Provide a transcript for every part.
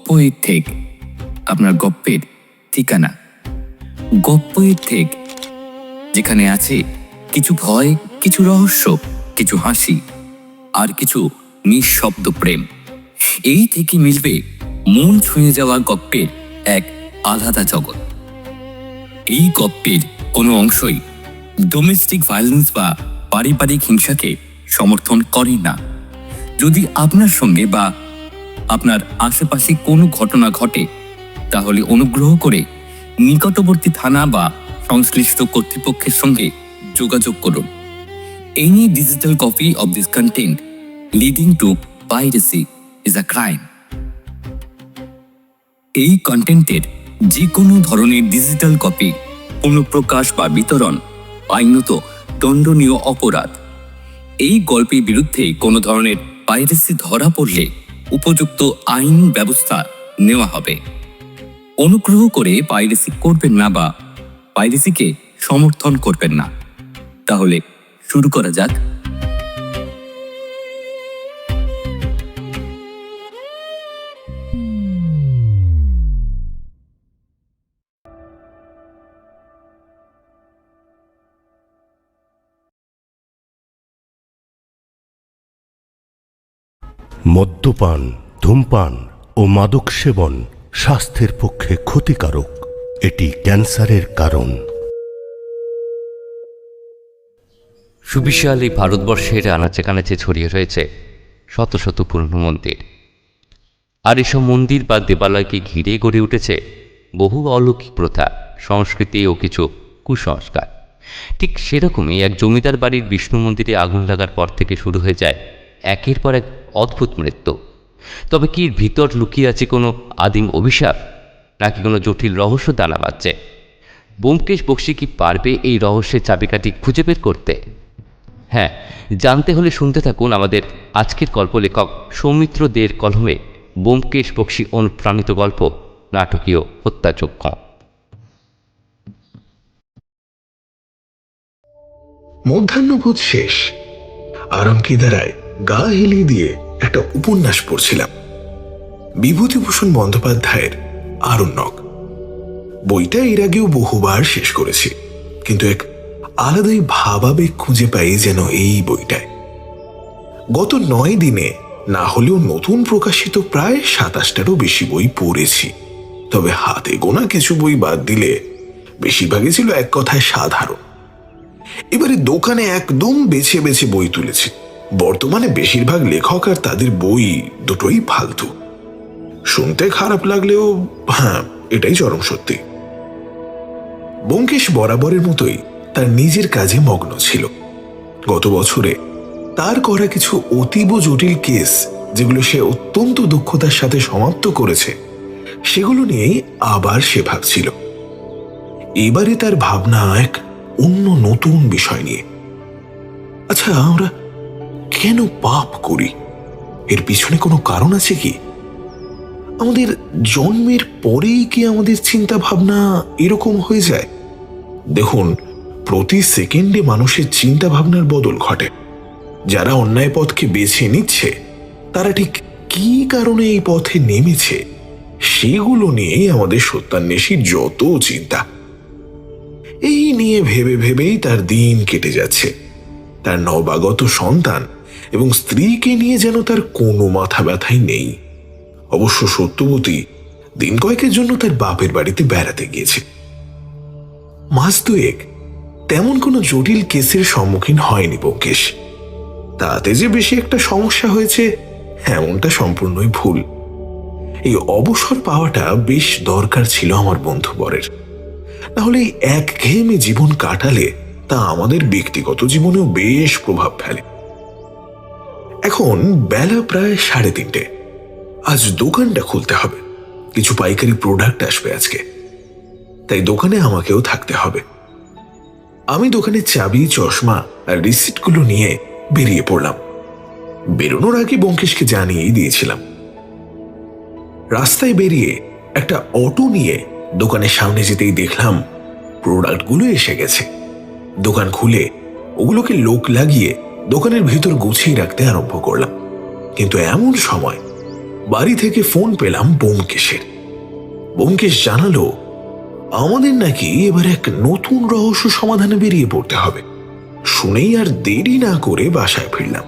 গপ্পের থেকে আপনার গপ্পের ঠিকানা। গপ্পের থেকে যেখানে আছে কিছু ভয়, কিছু রহস্য, কিছু হাসি আর কিছু নিঃশব্দ প্রেম। এই থেকে মিলবে মন ছুঁয়ে যাওয়া গপ্পের এক আলাদা জগৎ। এই গপ্পের কোনো অংশই ডোমেস্টিক ভায়োলেন্স বা পারিবারিক হিংসাকে সমর্থন করে না। যদি আপনার সঙ্গে বা আপনার আশেপাশে কোনো ঘটনা ঘটে, তাহলে অনুগ্রহ করে নিকটবর্তী থানা বা সংশ্লিষ্ট কর্তৃপক্ষের সঙ্গে যোগাযোগ করুন। Any digital copy of this content leading to piracy is a crime. এই কন্টেন্টের যে কোনো ধরনের ডিজিটাল কপি পুনঃপ্রকাশ বা বিতরণ আইনত দণ্ডনীয় অপরাধ। এই গল্পের বিরুদ্ধে কোনো ধরনের পাইরেসি ধরা পড়লে উপযুক্ত আইন ব্যবস্থা নেওয়া হবে। অনুগ্রহ করে পাইরেসি করবেন না বা পাইরেসিকে সমর্থন করবেন না। তাহলে শুরু করা যাক। মদ্যপান, ধূমপান ও মাদক সেবন স্বাস্থ্যের পক্ষে ক্ষতিকারক। এটি ক্যান্সারের কারণ। সুবিশাল এই ভারতবর্ষের আনাচে কানাচে ছড়িয়ে রয়েছে শত শত পুরনো মন্দির, আর এসব মন্দির বা দেবালয়কে ঘিরে গড়ে উঠেছে বহু অলৌকিক প্রথা, সংস্কৃতি ও কিছু কুসংস্কার। ঠিক সেরকমই এক জমিদার বাড়ির বিষ্ণু মন্দিরে আগুন লাগার পর থেকে শুরু হয়ে যায় একের পর এক অদ্ভুত মৃত্যু। তবে কি ভিতর লুকিয়ে আছে কোনো আদিম অভিশাপ, নাকি কোনো জটিল রহস্য দানা বাঁধছে? ব্যোমকেশ বক্সী কি পারবে এই রহস্যের চাবিকাঠি খুঁজে বের করতে? হ্যাঁ, জানতে হলে শুনতে থাকুন আমাদের আজকের গল্পলেখক সৌমিত্র দের কলমে ব্যোমকেশ বক্সী অনুপ্রাণিত গল্প নাটকীয় হত্যাযজ্ঞ। মধ্যাহ্নভোজ শেষ। আরামকেদারায় গা হেলিয়ে দিয়ে একটা উপন্যাস পড়ছিলাম, বিভূতিভূষণ বন্দ্যোপাধ্যায়ের আরণ্যক। বইটা এর আগেও বহুবার শেষ করেছি, কিন্তু এক আলাদাই ভাবাবেগ খুঁজে পাই যেন এই বইটায়। গত 9 দিনে না হলেও নতুন প্রকাশিত প্রায় 27টারও বেশি বই পড়েছি। তবে হাতে গোনা কিছু বই বাদ দিলে বেশিরভাগই ছিল এক কথায় সাধারণ। এবারে দোকানে একদম বেছে বেছে বই তুলেছি। বর্তমানে বেশিরভাগ লেখক আর তাদের বই দুটোই ফালতু। শুনতে খারাপ লাগলেও হ্যাঁ, এটাই চরম সত্যি। ব্যোমকেশ বরাবরের মতোই তার নিজের কাজে মগ্ন ছিল। গত বছরে তার করা কিছু অতীব জটিল কেস, যেগুলো সে অত্যন্ত দক্ষতার সাথে সমাপ্ত করেছে, সেগুলো নিয়েই আবার সে ভাবছিল। এবারে তার ভাবনা এক অন্য নতুন বিষয় নিয়ে। আচ্ছা, আমরা কেন পাপ করি? এর পিছনে কোনো কারণ আছে কি? আমাদের জন্মের পরেই কি আমাদের চিন্তা ভাবনা এরকম হয়ে যায়? দেখুন, প্রতি সেকেন্ডে মানুষের চিন্তা ভাবনার বদল ঘটে। যারা অন্যায় পথকে বেছে নিচ্ছে, তারা ঠিক কি কারণে এই পথে নেমেছে, সেগুলো নিয়েই আমাদের সত্যান্বেষীর যত চিন্তা। এই নিয়ে ভেবে ভেবেই তার দিন কেটে যাচ্ছে। তার নবাগত সন্তান এবং স্ত্রীকে নিয়ে যেন তার কোনো মাথা ব্যথাই নেই। অবশ্য সত্যবতী দিন কয়েকের জন্য তার বাপের বাড়িতে বেড়াতে গিয়েছে। মাস দুয়েক তেমন কোনো জটিল কেসের সম্মুখীন হয়নি ব্যোমকেশ। তাতে যে বেশি একটা সমস্যা হয়েছে এমনটা সম্পূর্ণই ভুল। এই অবসর পাওয়াটা বেশ দরকার ছিল আমার বন্ধুবরের। নাহলে এই একঘেয়েমি জীবন কাটালে তা আমাদের ব্যক্তিগত জীবনেও বেশ প্রভাব ফেলে। এখন বেলা প্রায় 3:30। আজ দোকানটা খুলতে হবে। কিছু পাইকারি প্রোডাক্ট আসবে আজকে, তাই দোকানে আমাকেও থাকতে হবে। আমি দোকানের চাবি, চশমা আর রিসিটগুলো নিয়ে বেরিয়ে পড়লাম। বেরোনোর আগে ব্যোমকেশকে জানিয়েই দিয়েছিলাম। রাস্তায় বেরিয়ে একটা অটো নিয়ে দোকানের সামনে যেতেই দেখলাম প্রোডাক্টগুলো এসে গেছে। দোকান খুলে ওগুলোকে লোক লাগিয়ে দোকানের ভিতর গুছিয়ে রাখতে আরম্ভ করলাম। কিন্তু এমন সময় বাড়ি থেকে ফোন পেলাম ব্যোমকেশের। ব্যোমকেশ জানালো আমাদের নাকি এবার এক নতুন রহস্য সমাধানে বেরিয়ে পড়তে হবে। শুনেই আর দেরি না করে বাসায় ফিরলাম।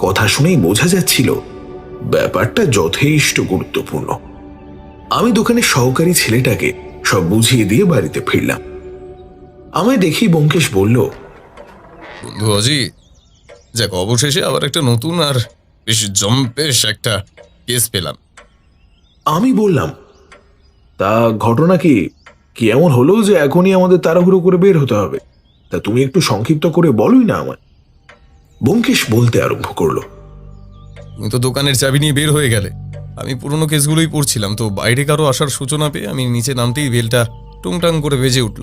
কথা শুনেই বোঝা যাচ্ছিল ব্যাপারটা যথেষ্ট গুরুত্বপূর্ণ। আমি দোকানের সহকারী ছেলেটাকে সব বুঝিয়ে দিয়ে বাড়িতে ফিরলাম। আমায় দেখি ব্যোমকেশ বলল, বন্ধু অজিত, যাক অবশেষে আবার একটা নতুন আর বেশ জম্পেশ একটা কেস পেলাম। আমি বললাম, তা ঘটনা কি কি এমন হলো যে এখনই আমাদের তাড়াহুড়ো করে বের হতে হবে? তা তুমি একটু সংক্ষিপ্ত করে বলোই না আমায়। ব্যোমকেশ বলতে আরম্ভ করলো, তুমি তো দোকানের চাবি নিয়ে বের হয়ে গেলে, আমি পুরোনো কেসগুলোই পড়ছিলাম, তো বাইরে কারো আসার সূচনা পেয়ে আমি নিচে নামতেই বেলটা টুংটাং করে বেজে উঠল।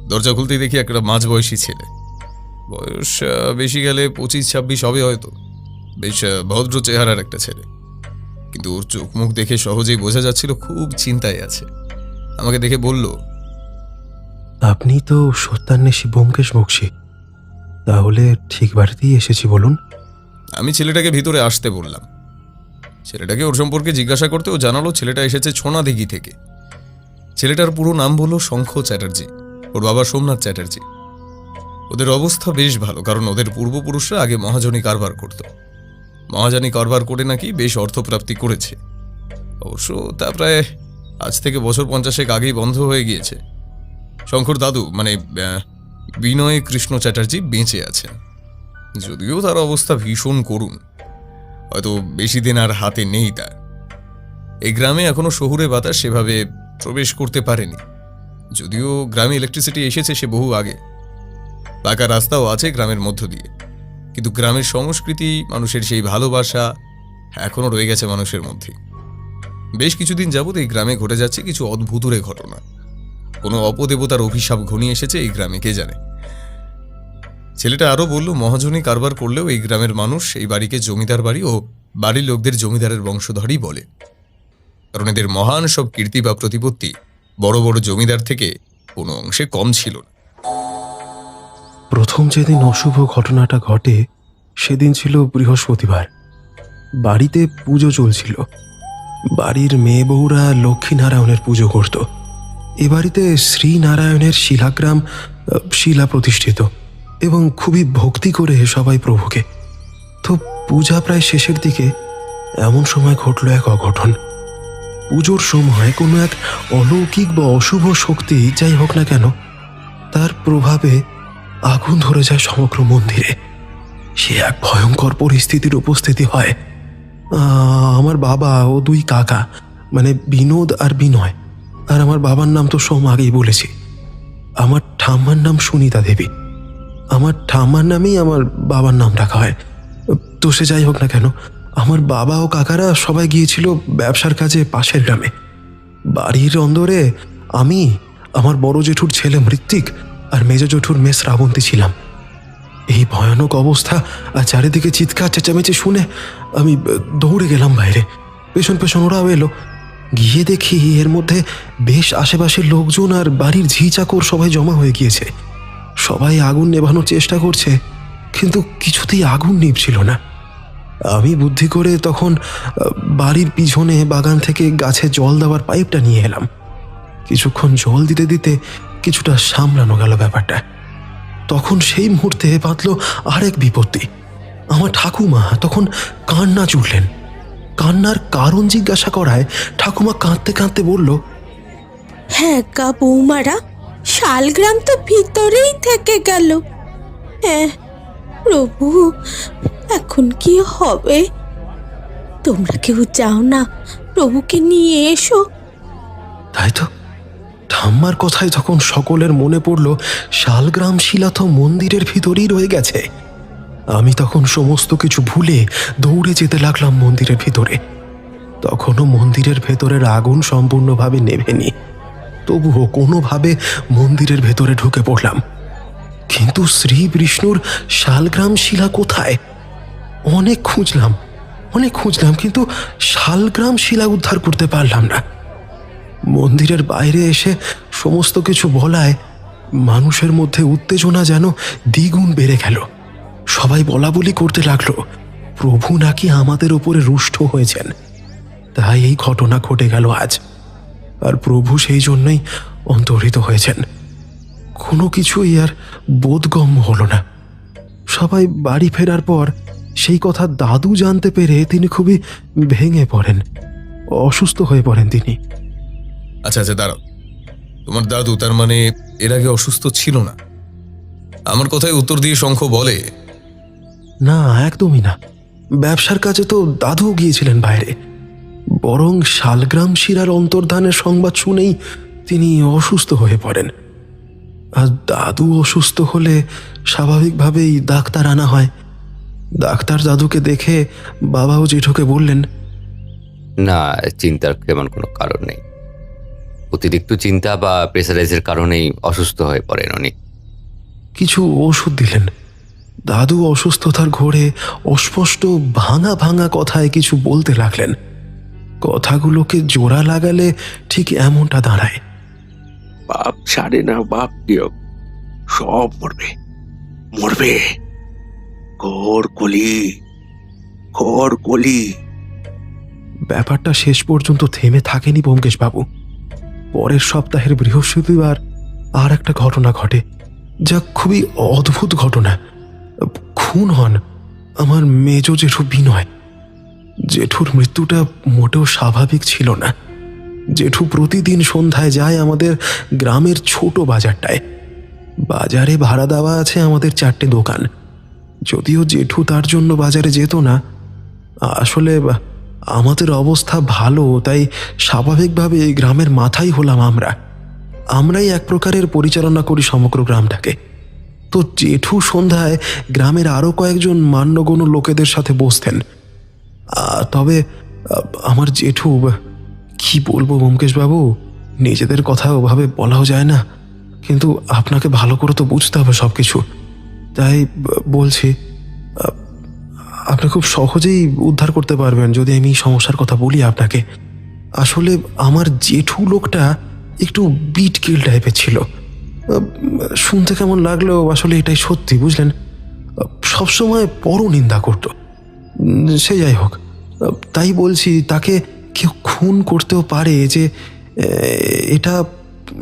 দরজা খুলতেই দেখি একটা মাঝবয়সী ছেলে, বয়স বেশি গেলে 25-26 হবে হয়তো, বেশ ভদ্র চেহারার একটা ছেলে, কিন্তু ওর চোখ মুখ দেখে সহজেই বোঝা যাচ্ছিল খুব চিন্তায় আছে। আমাকে দেখে বলল, আপনি তো সত্যান্বেষী ব্যোমকেশ বক্সী, তাহলে ঠিক বাড়িতেই এসেছি বলুন। আমি ছেলেটাকে ভিতরে আসতে বললাম। ছেলেটাকে ওর সম্পর্কে জিজ্ঞাসা করতে ও জানালো ছেলেটা এসেছে ছোনাদিঘি থেকে। ছেলেটার পুরো নাম হলো শঙ্খ চ্যাটার্জি, ওর বাবা সোমনাথ চ্যাটার্জি। ওদের অবস্থা বেশ ভালো, কারণ ওদের পূর্বপুরুষরা আগে মহাজনী কারবার করত। মহাজনী কারবার করে নাকি বেশ অর্থপ্রাপ্তি করেছে। অবশ্য তা প্রায় আজ থেকে বছর 50 আগেই বন্ধ হয়ে গিয়েছে। শঙ্কর দাদু মানে বিনয় কৃষ্ণ চ্যাটার্জি বেঁচে আছেন, যদিও তার অবস্থা ভীষণ করুণ, হয়তো বেশি দিন আর হাতে নেই তার। এই গ্রামে এখনো শহুরে বাতাস সেভাবে প্রবেশ করতে পারেনি, যদিও গ্রামে ইলেকট্রিসিটি এসেছে সে বহু আগে। পাকা রাস্তাও আছে গ্রামের মধ্য দিয়ে, কিন্তু গ্রামের সংস্কৃতি, মানুষের সেই ভালোবাসা এখনো রয়ে গেছে মানুষের মধ্যে। বেশ কিছুদিন যাবৎ এই গ্রামে ঘটে যাচ্ছে কিছু অদ্ভুতুরে ঘটনা। কোনো অপদেবতার অভিশাপ ঘনিয়ে এসেছে এই গ্রামে, কে জানে। ছেলেটা আরো বলল, মহাজনী কারবার করলেও এই গ্রামের মানুষ এই বাড়িকে জমিদার বাড়ি ও বাড়ির লোকদের জমিদারের বংশধরই বলে, কারণ এদের মহান সব কীর্তি বা প্রতিপত্তি বড় বড় জমিদার থেকে কোনো অংশে কম ছিল না। প্রথম যেদিন অশুভ ঘটনাটা ঘটে সেদিন ছিল বৃহস্পতিবার। বাড়িতে পুজো চলছিল। বাড়ির মেয়ে বউরা লক্ষ্মীনারায়ণের পুজো করত। এ বাড়িতে শ্রীনারায়ণের শিলাগ্রাম শিলা প্রতিষ্ঠিত এবং খুবই ভক্তি করে সবাই প্রভুকে। তো পূজা প্রায় শেষের দিকে এমন সময় ঘটল এক অঘটন। পুজোর সময় কোনো এক অলৌকিক বা অশুভ শক্তি, যাই হোক না কেন, তার প্রভাবে আগুন ধরে যায় সমগ্র মন্দিরে। সে এক ভয়ঙ্কর পরিস্থিতির উপস্থিতি হয়। আমার বাবা ও দুই কাকা, মানে বিনোদ আর বিনয়, আর আমার বাবার নাম তো সোম আগেই বলেছি। আমার ঠাম্মার নাম সুনিতা দেবী। আমার ঠাম্মার নামেই আমার বাবার নাম রাখা হয়। তো সে যাই হোক না কেন, আমার বাবা ও কাকারা সবাই গিয়েছিল ব্যবসার কাজে পাশের গ্রামে। বাড়ির অন্দরে আমি, আমার বড় জেঠুর ছেলে মৃত্তিক আর মেজ জেঠুর মেয়ে শ্রাবন্তী ছিলাম। এই ভয়ানক অবস্থা আর চারিদিকে চিৎকার চেঁচামেচি শুনে আমি দৌড়ে গেলাম বাইরে। পেছন পেছন ওরাও এলো। গিয়ে দেখি এর মধ্যে বেশ আশেপাশের লোকজন আর বাড়ির ঝি চাকর সবাই জমা হয়ে গিয়েছে। সবাই আগুন নেভানোর চেষ্টা করছে, কিন্তু কিছুতেই আগুন নিভছিল না। আমি বুদ্ধি করে তখন বাড়ির পিছনে বাগান থেকে গাছে জল দেওয়ার পাইপটা নিয়ে এলাম। কিছুক্ষণ জল দিতে দিতে কিছুটা সামলানো গেল ব্যাপারটা। তখন সেই মুহূর্তে বাঁধল আরেক বিপত্তি। আমার ঠাকুমা তখন কান্না জুড়লেন। কান্নার কারণ জিজ্ঞাসা করায় ঠাকুমা কাঁদতে কাঁদতে বলল, হ্যাঁ গা বৌমারা, শালগ্রাম তো ভিতরেই থেকে গেল। হ্যাঁ প্রভু, এখন কি হবে? তোমরা কেউ যাও না, প্রভুকে নিয়ে এসো। তাই তো। ঠাম্মার কথায় তখন সকলের মনে পড়ল শালগ্রাম শিলা তো মন্দিরের ভিতরেই রয়ে গেছে। আমি তখন সমস্ত কিছু ভুলে দৌড়ে যেতে লাগলাম মন্দিরের ভিতরে। তখনও মন্দিরের ভেতরের আগুন সম্পূর্ণভাবে নেভেনি, তবুও কোনোভাবে মন্দিরের ভেতরে ঢুকে পড়লাম। কিন্তু শ্রী বিষ্ণুর শালগ্রাম শিলা কোথায়? অনেক খুঁজলাম, কিন্তু শালগ্রাম শিলা উদ্ধার করতে পারলাম না। মন্দিরের বাইরে এসে সমস্ত কিছু বলায় মানুষের মধ্যে উত্তেজনা যেন দ্বিগুণ বেড়ে গেল। সবাই বলাবলি করতে লাগলো, প্রভু নাকি আমাদের উপরে রুষ্ট হয়েছেন, তাই এই ঘটনা ঘটে গেল আজ। আর প্রভু সেই জন্যই অন্তর্হিত হয়েছেন। কোনো কিছুই আর বোধগম্য হলো না। সবাই বাড়ি ফেরার পর সেই কথা দাদু জানতে পেরে তিনি খুবই ভেঙে পড়েন, অসুস্থ হয়ে পড়েন তিনি। আচ্ছা আচ্ছা, দাঁড়াও। তোমার দাদু তার মানে এর আগে অসুস্থ ছিল না? আমার কথায় উত্তর দিয়ে শঙ্খ বলে, না, একদমই না। ব্যবসার কাজে তো দাদুও গিয়েছিলেন বাইরে, বরং শালগ্রাম শিরার অন্তর্ধানের সংবাদ শুনেই তিনি অসুস্থ হয়ে পড়েন। আর দাদু অসুস্থ হলে স্বাভাবিকভাবেই ডাক্তার আনা হয়। ডাক্তার দাদুকে দেখে বাবাও জেঠুকে বললেন, না, চিন্তার তেমন কোনো কারণ নেই। অতিরিক্ত চিন্তা বা প্রেসারাইজের কারণেই অসুস্থ হয়ে পড়েন উনি। কিছু ওষুধ দিলেন। দাদু অসুস্থতার ঘোরে অস্পষ্ট ভাঙা ভাঙা কথায় কিছু বলতে লাগলেন। কথাগুলোকে জোড়া লাগালে ঠিক এমনটা দাঁড়ায়, বাপ ছাড়ে না, বাপ নিয়োগ, সব মরবে, মরবে। ঘোর কলি, ঘোর কলি। ব্যাপারটা শেষ পর্যন্ত থেমে থাকেনি ব্যোমকেশ বাবু। পরের সপ্তাহের বৃহস্পতিবার আর একটা ঘটনা ঘটে, যা খুবই অদ্ভুত ঘটনা। খুন হন আমার মেজ জেঠু বিনয়। জেঠুর মৃত্যুটা মোটেও স্বাভাবিক ছিল না। জেঠু প্রতিদিন সন্ধ্যায় যায় আমাদের গ্রামের ছোট বাজারটায়। বাজারে ভাড়া দেওয়া আছে আমাদের 4টে দোকান। যদিও জেঠু তার জন্য বাজারে যেত না, আসলে আমাদের অবস্থা ভালো, তাই স্বাভাবিকভাবে এই গ্রামের মাথাই হলাম আমরাই এক প্রকারের পরিচালনা করি সমগ্র গ্রামটাকে। তো জেঠু সন্ধ্যায় গ্রামের আরও কয়েকজন মান্যগণ্য লোকেদের সাথে বসতেন। তবে আমার জেঠু, কি বলবো ব্যোমকেশবাবু, নিজেদের কথা ওভাবে বলাও যায় না, কিন্তু আপনাকে ভালো করে তো বুঝতে হবে সব কিছু। তাই বলছি, আপনি খুব সহজেই উদ্ধার করতে পারবেন যদি আমি সমস্যার কথা বলি আপনাকে। আসলে আমার জেঠু লোকটা একটু বিটকিল টাইপের ছিল। শুনতে কেমন লাগলেও আসলে এটাই সত্যি, বুঝলেন। সবসময় পরনিন্দা করত। সে যাই হোক, তাই বলছি, তাকে কেউ খুন করতেও পারে যে এটা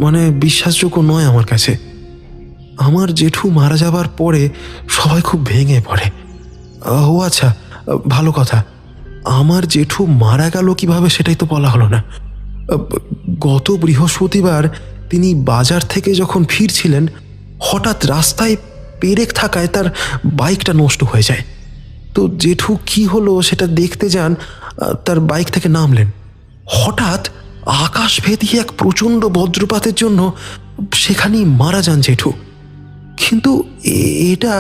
মানে বিশ্বাসযোগ্য নয় আমার কাছে। আমার জেঠু মারা যাবার পরে সবাই খুব ভেঙে পড়ে। ও আচ্ছা, ভালো কথা, আমার জেঠু মারা গেল কিভাবে সেটাই তো বলা হলো না। গত বৃহস্পতিবার তিনি বাজার থেকে যখন ফিরছিলেন, হঠাৎ রাস্তায় পেরেক থাকায় তার বাইকটা নষ্ট হয়ে যায়। তো জেঠু কি হলো সেটা দেখতে যান, তার বাইক থেকে নামলেন। হঠাৎ আকাশ ভেদিয়ে এক প্রচণ্ড বজ্রপাতের জন্য সেখানেই মারা যান জেঠু। কিন্তু এটা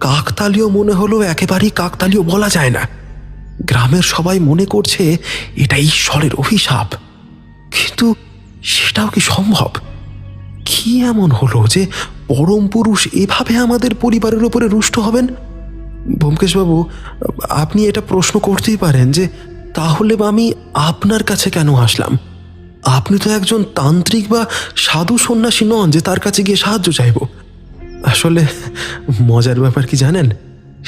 কাকতালীয় মনে হলো, একেবারেই কাকতালীয় বলা যায় না। গ্রামের সবাই মনে করছে এটা ঈশ্বরের অভিশাপ, কিন্তু সেটাও কি সম্ভব? কি এমন হলো যে পরম পুরুষ এভাবে আমাদের পরিবারের উপরে রুষ্ট হবেন? ব্যোমকেশবাবু, আপনি এটা প্রশ্ন করতেই পারেন যে তাহলে আমি আপনার কাছে কেন আসলাম? আপনি তো একজন তান্ত্রিক বা সাধু সন্ন্যাসী নন যে তার কাছে গিয়ে সাহায্য চাইব। আসলে মজার ব্যাপার কি জানেন,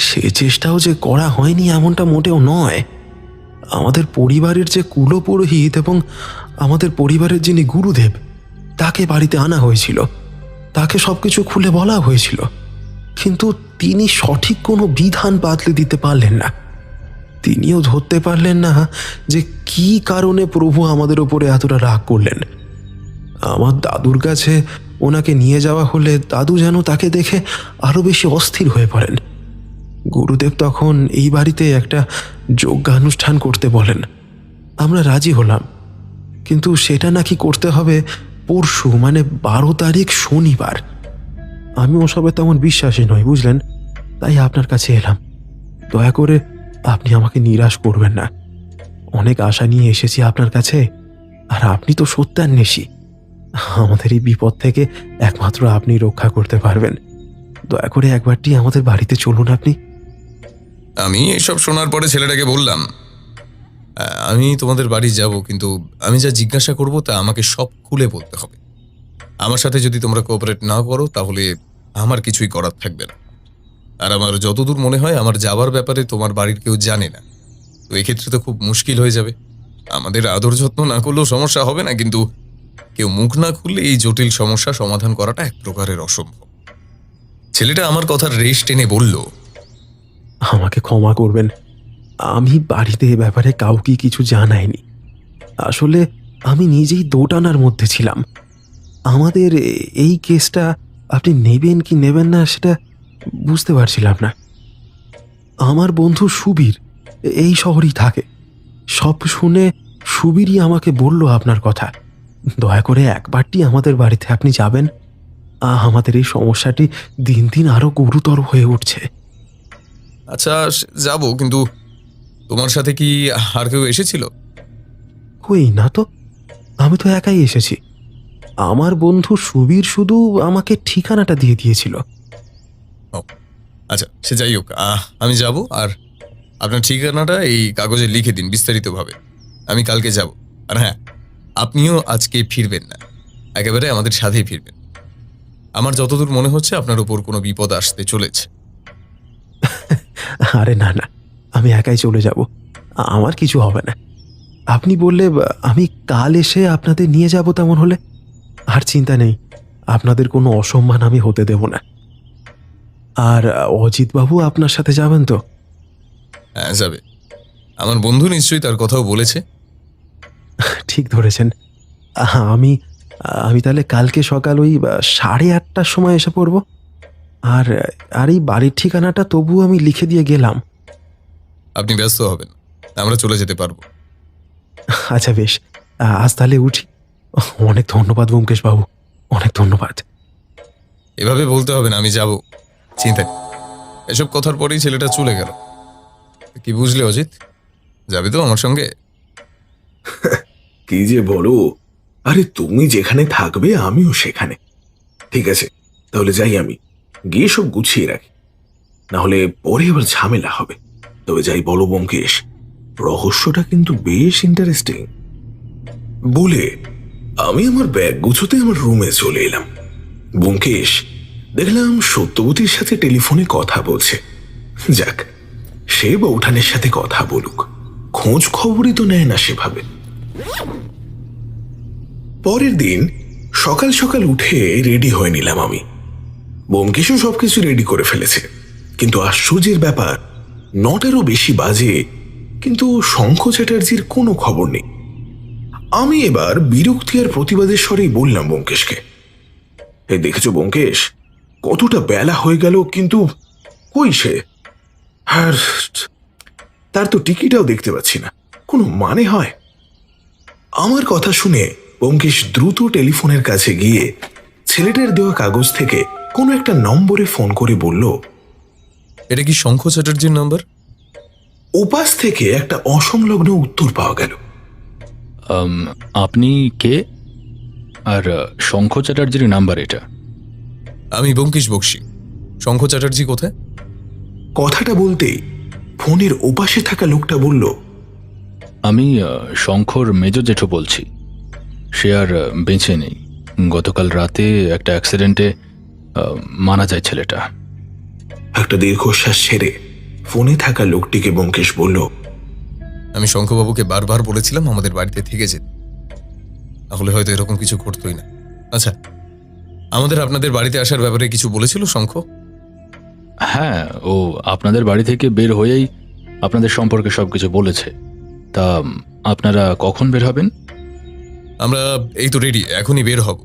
সে চেষ্টাও যে করা হয়নি এমনটা মোটেও নয়। আমাদের পরিবারের যে কুলপুরোহিত এবং আমাদের পরিবারের যিনি গুরুদেব, তাকে বাড়িতে আনা হয়েছিল, তাকে সবকিছু খুলে বলা হয়েছিল, কিন্তু তিনি সঠিক কোনো বিধান বাতলে দিতে পারলেন না। তিনিও ধরতে পারলেন না যে কি কারণে প্রভু আমাদের উপরে এতটা রাগ করলেন। আমার দাদুর কাছে ওনাকে নিয়ে যাওয়া হলে দাদু যেন তাকে দেখে আরো বেশি অস্থির হয়ে পড়েন। গুরুদেব তখন এই বাড়িতে একটা যজ্ঞানুষ্ঠান করতে বলেন। আমরা রাজি হলাম, কিন্তু সেটা নাকি করতে হবে পরশু, মানে 12 তারিখ শনিবার। আমি ওসবে তেমন বিশ্বাসী নই, বুঝলেন, তাই আপনার কাছে এলাম। দয়া করে আপনি আমাকে নিরাশ করবেন না। অনেক আশা নিয়ে এসেছি আপনার কাছে, আর আপনি তো সত্যান্বেষী। আমাদের এই বিপদ থেকে একমাত্র আপনি রক্ষা করতে পারবেন। দয়া করে একবারটি আমাদের বাড়িতে চলুন আপনি। আমি এসব শোনার পরে ছেলেটাকে বললাম, আমি তোমাদের বাড়ি যাব, কিন্তু আমি যা জিজ্ঞাসা করব তা আমাকে সব খুলে বলতে হবে। আমার সাথে যদি তোমরা কোঅপারেট না করো তাহলে আমার কিছুই করার থাকবে না। আর আমার যতদূর মনে হয় আমার যাবার ব্যাপারে তোমার বাড়ির কেউ জানে না। তো এক্ষেত্রে তো খুব মুশকিল হয়ে যাবে। আমাদের আদর যত্ন না করলেও সমস্যা হবে না, কিন্তু কেউ মুখ না খুললে এই জটিল সমস্যা সমাধান করাটা এক প্রকারের অসম্ভব। ছেলেটা আমার কথার রেশ টেনে বলল, আমাকে ক্ষমা করবেন, আমি বাড়িতে এ ব্যাপারে কাউকে কিছু জানাইনি। আসলে আমি নিজেই দোটানার মধ্যে ছিলাম। আমাদের এই কেসটা আপনি নেবেন কি নেবেন না সেটা বুঝতে পারছিলাম না। আমার বন্ধু সুবীর এই শহরেই থাকে। সব শুনে সুবীরই আমাকে বলল আপনার কথা। দয়া করে একবারটি আমাদের বাড়িতে আপনি যাবেন। আমাদের এই সমস্যাটি দিন দিন আরো গুরুতর হয়ে উঠছে। আচ্ছা যাব, কিন্তু তোমার সাথে কি আর কেউ এসেছিল? কই না তো, আমি তো একাই এসেছি। আমার বন্ধু সুবীর শুধু আমাকে ঠিকানাটা দিয়ে দিয়েছিল। আচ্ছা সে যাই হোক, আমি যাব, আর আপনার ঠিকানাটা এই কাগজে লিখে দিন বিস্তারিতভাবে। আমি কালকে যাব। আর হ্যাঁ, আপনিও আজকে ফিরবেন না, একেবারে আমাদের সাথেই ফিরবেন। আমার যতদূর মনে হচ্ছে আপনার উপর কোনো বিপদ আসতে চলেছে। আরে না না, আমি একাই চলে যাব, আমার কিছু হবে না। আপনি বললে আমি কাল এসে আপনাদের নিয়ে যাব। তেমন হলে আর চিন্তা নেই, আপনাদের কোনো অসম্মান আমি হতে দেব না। আর অজিতবাবু আপনার সাথে যাবেন তো? হ্যাঁ যাবে, আমার বন্ধু নিশ্চয়ই তার কথাও বলেছে। ঠিক ধরেছেন। আমি আমি তাহলে কালকে সকাল ওই 8:30টার সময় এসে পড়ব। আর আর এই বাড়ির ঠিকানাটা তবু আমি লিখে দিয়ে গেলাম। আপনি ব্যস্ত হবেন, আমরা চলে যেতে পারবো। আচ্ছা বেশ, আজ তাহলে উঠি। অনেক ধন্যবাদ ব্যোমকেশ বাবু, অনেক ধন্যবাদ। এভাবে বলতে হবে না, আমি যাব, চিন্তা নেই। এসব কথার পরেই ছেলেটা চলে গেল। কি বুঝলে অজিত, যাবে তো আমার সঙ্গে? কি যে বলো, আরে তুমি যেখানে থাকবে আমিও সেখানে। ঠিক আছে, তাহলে যাই, আমি গিয়ে সব গুছিয়ে রাখি, না হলে পরে আবার ঝামেলা হবে। তবে যাই বলো ব্যোমকেশ, রহস্যটা কিন্তু বেশ ইন্টারেস্টিং। বলে আমি আমার ব্যাগ গুছোতে আমার রুমে চলে এলাম। ব্যোমকেশ দেখলাম সত্যবতীর সাথে টেলিফোনে কথা বলছে। যাক, সে বউঠানের সাথে কথা বলুক, খোঁজ খবরই তো নেয় না সেভাবে। পরের দিন সকাল সকাল উঠে রেডি হয়ে নিলাম আমি। ব্যোমকেশও সবকিছু রেডি করে ফেলেছে, কিন্তু আশ্চর্যের ব্যাপার, 9টারও বেশি বাজে, কিন্তু শঙ্খ চ্যাটার্জির কোনো খবর নেই। আমি এবার বিরক্তি আর প্রতিবাদের স্বরেই বললাম ব্যোমকেশকে, এই দেখেছো ব্যোমকেশ, কতটা বেলা হয়ে গেল, কিন্তু কই সে? আর তার তো টিকিটাও দেখতে পাচ্ছি না, কোনো মানে হয়? আমার কথা শুনে ব্যোমকেশ দ্রুত টেলিফোনের কাছে গিয়ে ছেলেটার দেওয়া কাগজ থেকে কোনো একটা নম্বরে ফোন করে বলল, এটা কি শঙ্খ চ্যাটার্জির নাম্বার? ওপাশ থেকে একটা অসংলগ্ন উত্তর পাওয়া গেল। আপনি কে? আর শঙ্খ চ্যাটার্জির নাম্বার এটা? আমি ব্যোমকেশ বক্সী। শঙ্খ চ্যাটার্জি কোথায়? কথাটা বলতেই ফোনের ওপাশে থাকা লোকটা বলল, আমি শঙ্খর মেজ জেঠু বলছি। সে আর বেঁচে নেই। গতকাল রাতে একটা অ্যাক্সিডেন্টে মারা যায় ছেলেটা। একটা দীর্ঘশ্বাস ছেড়ে ফোনে থাকা লোকটিকে ব্যোমকেশ বলল, আমি শঙ্খবাবুকে বারবার বলেছিলাম আমাদের বাড়িতে থেকে যেতে, তাহলে হয়তো এরকম কিছু ঘটতই না। আচ্ছা, আমাদের আপনাদের বাড়িতে আসার ব্যাপারে কিছু বলেছিল শঙ্খ? হ্যাঁ, ও আপনাদের বাড়ি থেকে বের হয়েই আপনাদের সম্পর্কে সব কিছু বলেছে। তা আপনারা কখন বের হবেন? আমরা এই তো রেডি, এখনই বের হব।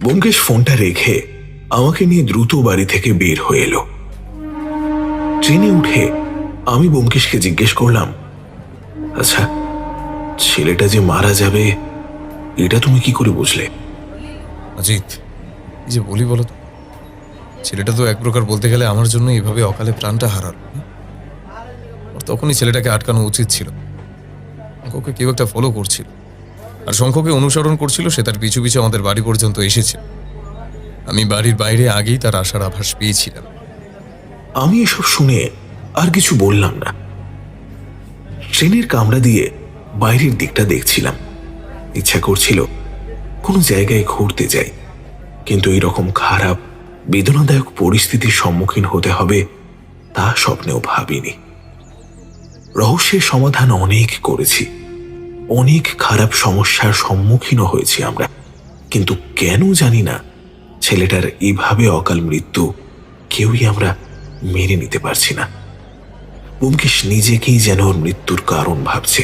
ব্যোমকেশ ফোনটা রেখে আমাকে নিয়ে দ্রুত বাড়ি থেকে বের হয়ে এলো। ট্রেনে উঠে আমি ব্যোমকেশকে জিজ্ঞেস করলাম, আচ্ছা, ছেলেটা যে মারা যাবে এটা তুমি কি করে বুঝলে? অজিত, এই যে বলি বলো তো, ছেলেটা তো এক প্রকার বলতে গেলে আমার জন্য এভাবে অকালে প্রাণটা হারালো। তখনই ছেলেটাকে আটকানো উচিত ছিল। শঙ্খকে কেউ একটা ফলো করছিল, আর শঙ্খকে অনুসরণ করছিল। সে তার পিছু পিছু আমাদের বাড়ি পর্যন্ত এসেছে। আমি বাড়ির বাইরে আগেই তার আসার আভাস পেয়েছিলাম। আমি এসব শুনে আর কিছু বললাম না। ট্রেনের কামরা দিয়ে বাইরের দিকটা দেখছিলাম। ইচ্ছা করছিল কোনো জায়গায় ঘুরতে যাই, কিন্তু এইরকম খারাপ বেদনাদায়ক পরিস্থিতির সম্মুখীন হতে হবে তা স্বপ্নেও ভাবিনি। রহস্যের সমাধান অনেক করেছি, অনেক খারাপ সমস্যার সম্মুখীনও হয়েছি আমরা, কিন্তু কেন জানি না ছেলেটার এভাবে অকাল মৃত্যু কেউই আমরা মেনে নিতে পারছি না। ব্যোমকেশ নিজেকেই যেন ওর মৃত্যুর কারণ ভাবছে।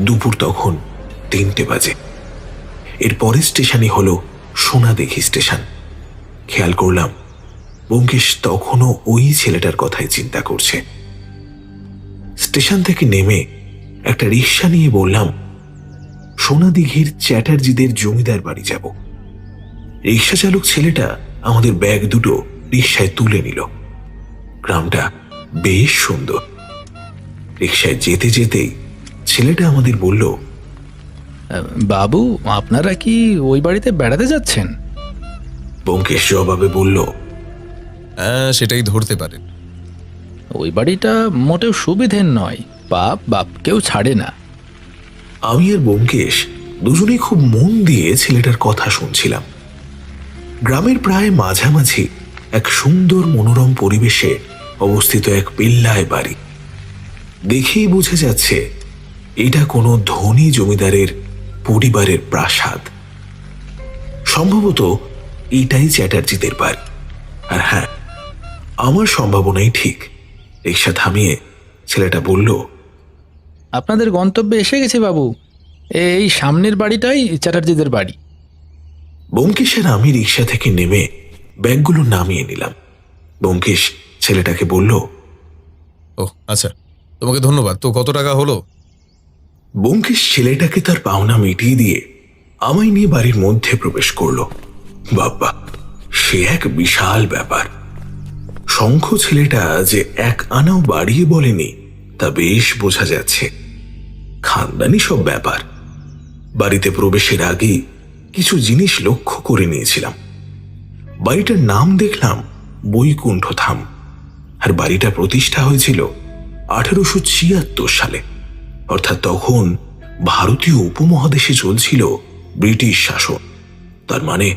দুপুর তখন 3টে বাজে। এর পরের স্টেশনই হলো সোনাদিঘি স্টেশন। খেয়াল করলাম ব্যোমকেশ তখনও ওই ছেলেটার কথাই চিন্তা করছে। স্টেশন থেকে নেমে একটা রিক্সা নিয়ে বললাম, সোনাদিঘির চ্যাটার্জিদের জমিদার বাড়ি যাব। রিক্সা চালক ছেলেটা আমাদের ব্যাগ দুটো রিক্সায় তুলে নিল। গ্রামটা বেশ সুন্দর। রিক্সায় যেতে যেতেই ছেলেটা আমাদের বলল, বাবু, আপনারা কি ওই বাড়িতে বেড়াতে যাচ্ছেন? ব্যোমকেশ জবাবে বলল, হ্যাঁ, সেটাই ধরতে পারেন। ওই বাড়িটা মোটেও সুবিধের নয়, বাপ বাপকেও ছাড়ে না। আমি আর ব্যোমকেশ দুজনেই খুব মন দিয়ে ছেলেটার কথা শুনছিলাম। গ্রামের প্রায় মাঝামাঝি এক সুন্দর মনোরম পরিবেশে অবস্থিত এক পেল্লায় বাড়ি। দেখেই বোঝা যাচ্ছে এটা কোনো ধনী জমিদারের পরিবারের প্রাসাদ। সম্ভবত এটাই চ্যাটার্জিদের বাড়ি। আর হ্যাঁ, আমার সম্ভাবনাই ঠিক। রিক্সা থামিয়ে ছেলেটা বলল, আপনাদের গন্তব্যে এসে গেছে বাবু, এই সামনের বাড়িটাই চ্যাটার্জিদের বাড়ি। ব্যোমকেশের আমি রিক্সা থেকে নেমে ব্যাগগুলো নামিয়ে নিলাম। ব্যোমকেশ ছেলেটাকে বলল, ও আচ্ছা, তোমাকে ধন্যবাদ। তো কত টাকা হলো? ব্যোমকেশ ছেলেটাকে তার পাওনা মিটিয়ে দিয়ে আমায় নিয়ে বাড়ির মধ্যে প্রবেশ করলো। বাবা, সে এক বিশাল ব্যাপার। শঙ্খ ছেলেটা যে 1 আনাও বাড়িয়ে বলেনি তা বেশ বোঝা যাচ্ছে। খানদানি সব ব্যাপার। বাড়িতে প্রবেশের আগেই কিছু জিনিস লক্ষ্য করে নিয়েছিলাম। বাড়িটার নাম দেখলাম বৈকুণ্ঠ ধাম, আর বাড়িটা প্রতিষ্ঠা হয়েছিল 1876 সালে। অর্থাৎ তখন ভারতীয় উপমহাদেশে চলছিল ব্রিটিশ শাসন। তার মানে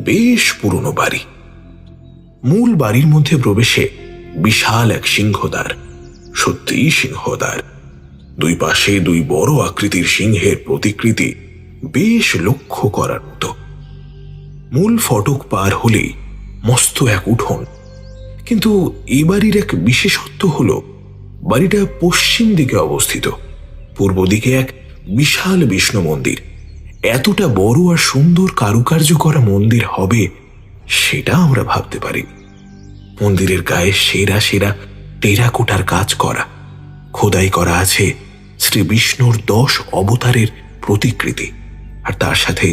বেশ পুরনো বাড়ি। মূল বাড়ির মধ্যে প্রবেশে বিশাল এক সিংহদ্বার, সত্যিই সিংহদ্বার। দুই পাশে 2 বড় আকৃতির সিংহের প্রতিকৃতি বেশ লক্ষ্য করার মতো। মূল ফটক পার হলেই মস্ত এক উঠোন। কিন্তু এ বাড়ির এক বিশেষত্ব হল বাড়িটা পশ্চিম দিকে অবস্থিত। পূর্ব দিকে এক বিশাল বিষ্ণু মন্দির। এতটা বড় আর সুন্দর কারুকার্য করা মন্দির হবে সেটা আমরা ভাবতে পারি। মন্দিরের গায়ে সেরা সেরা টেরাকোটার কাজ করা, খোদাই করা আছে শ্রী বিষ্ণুর 10 অবতারের প্রতিকৃতি, আর তার সাথে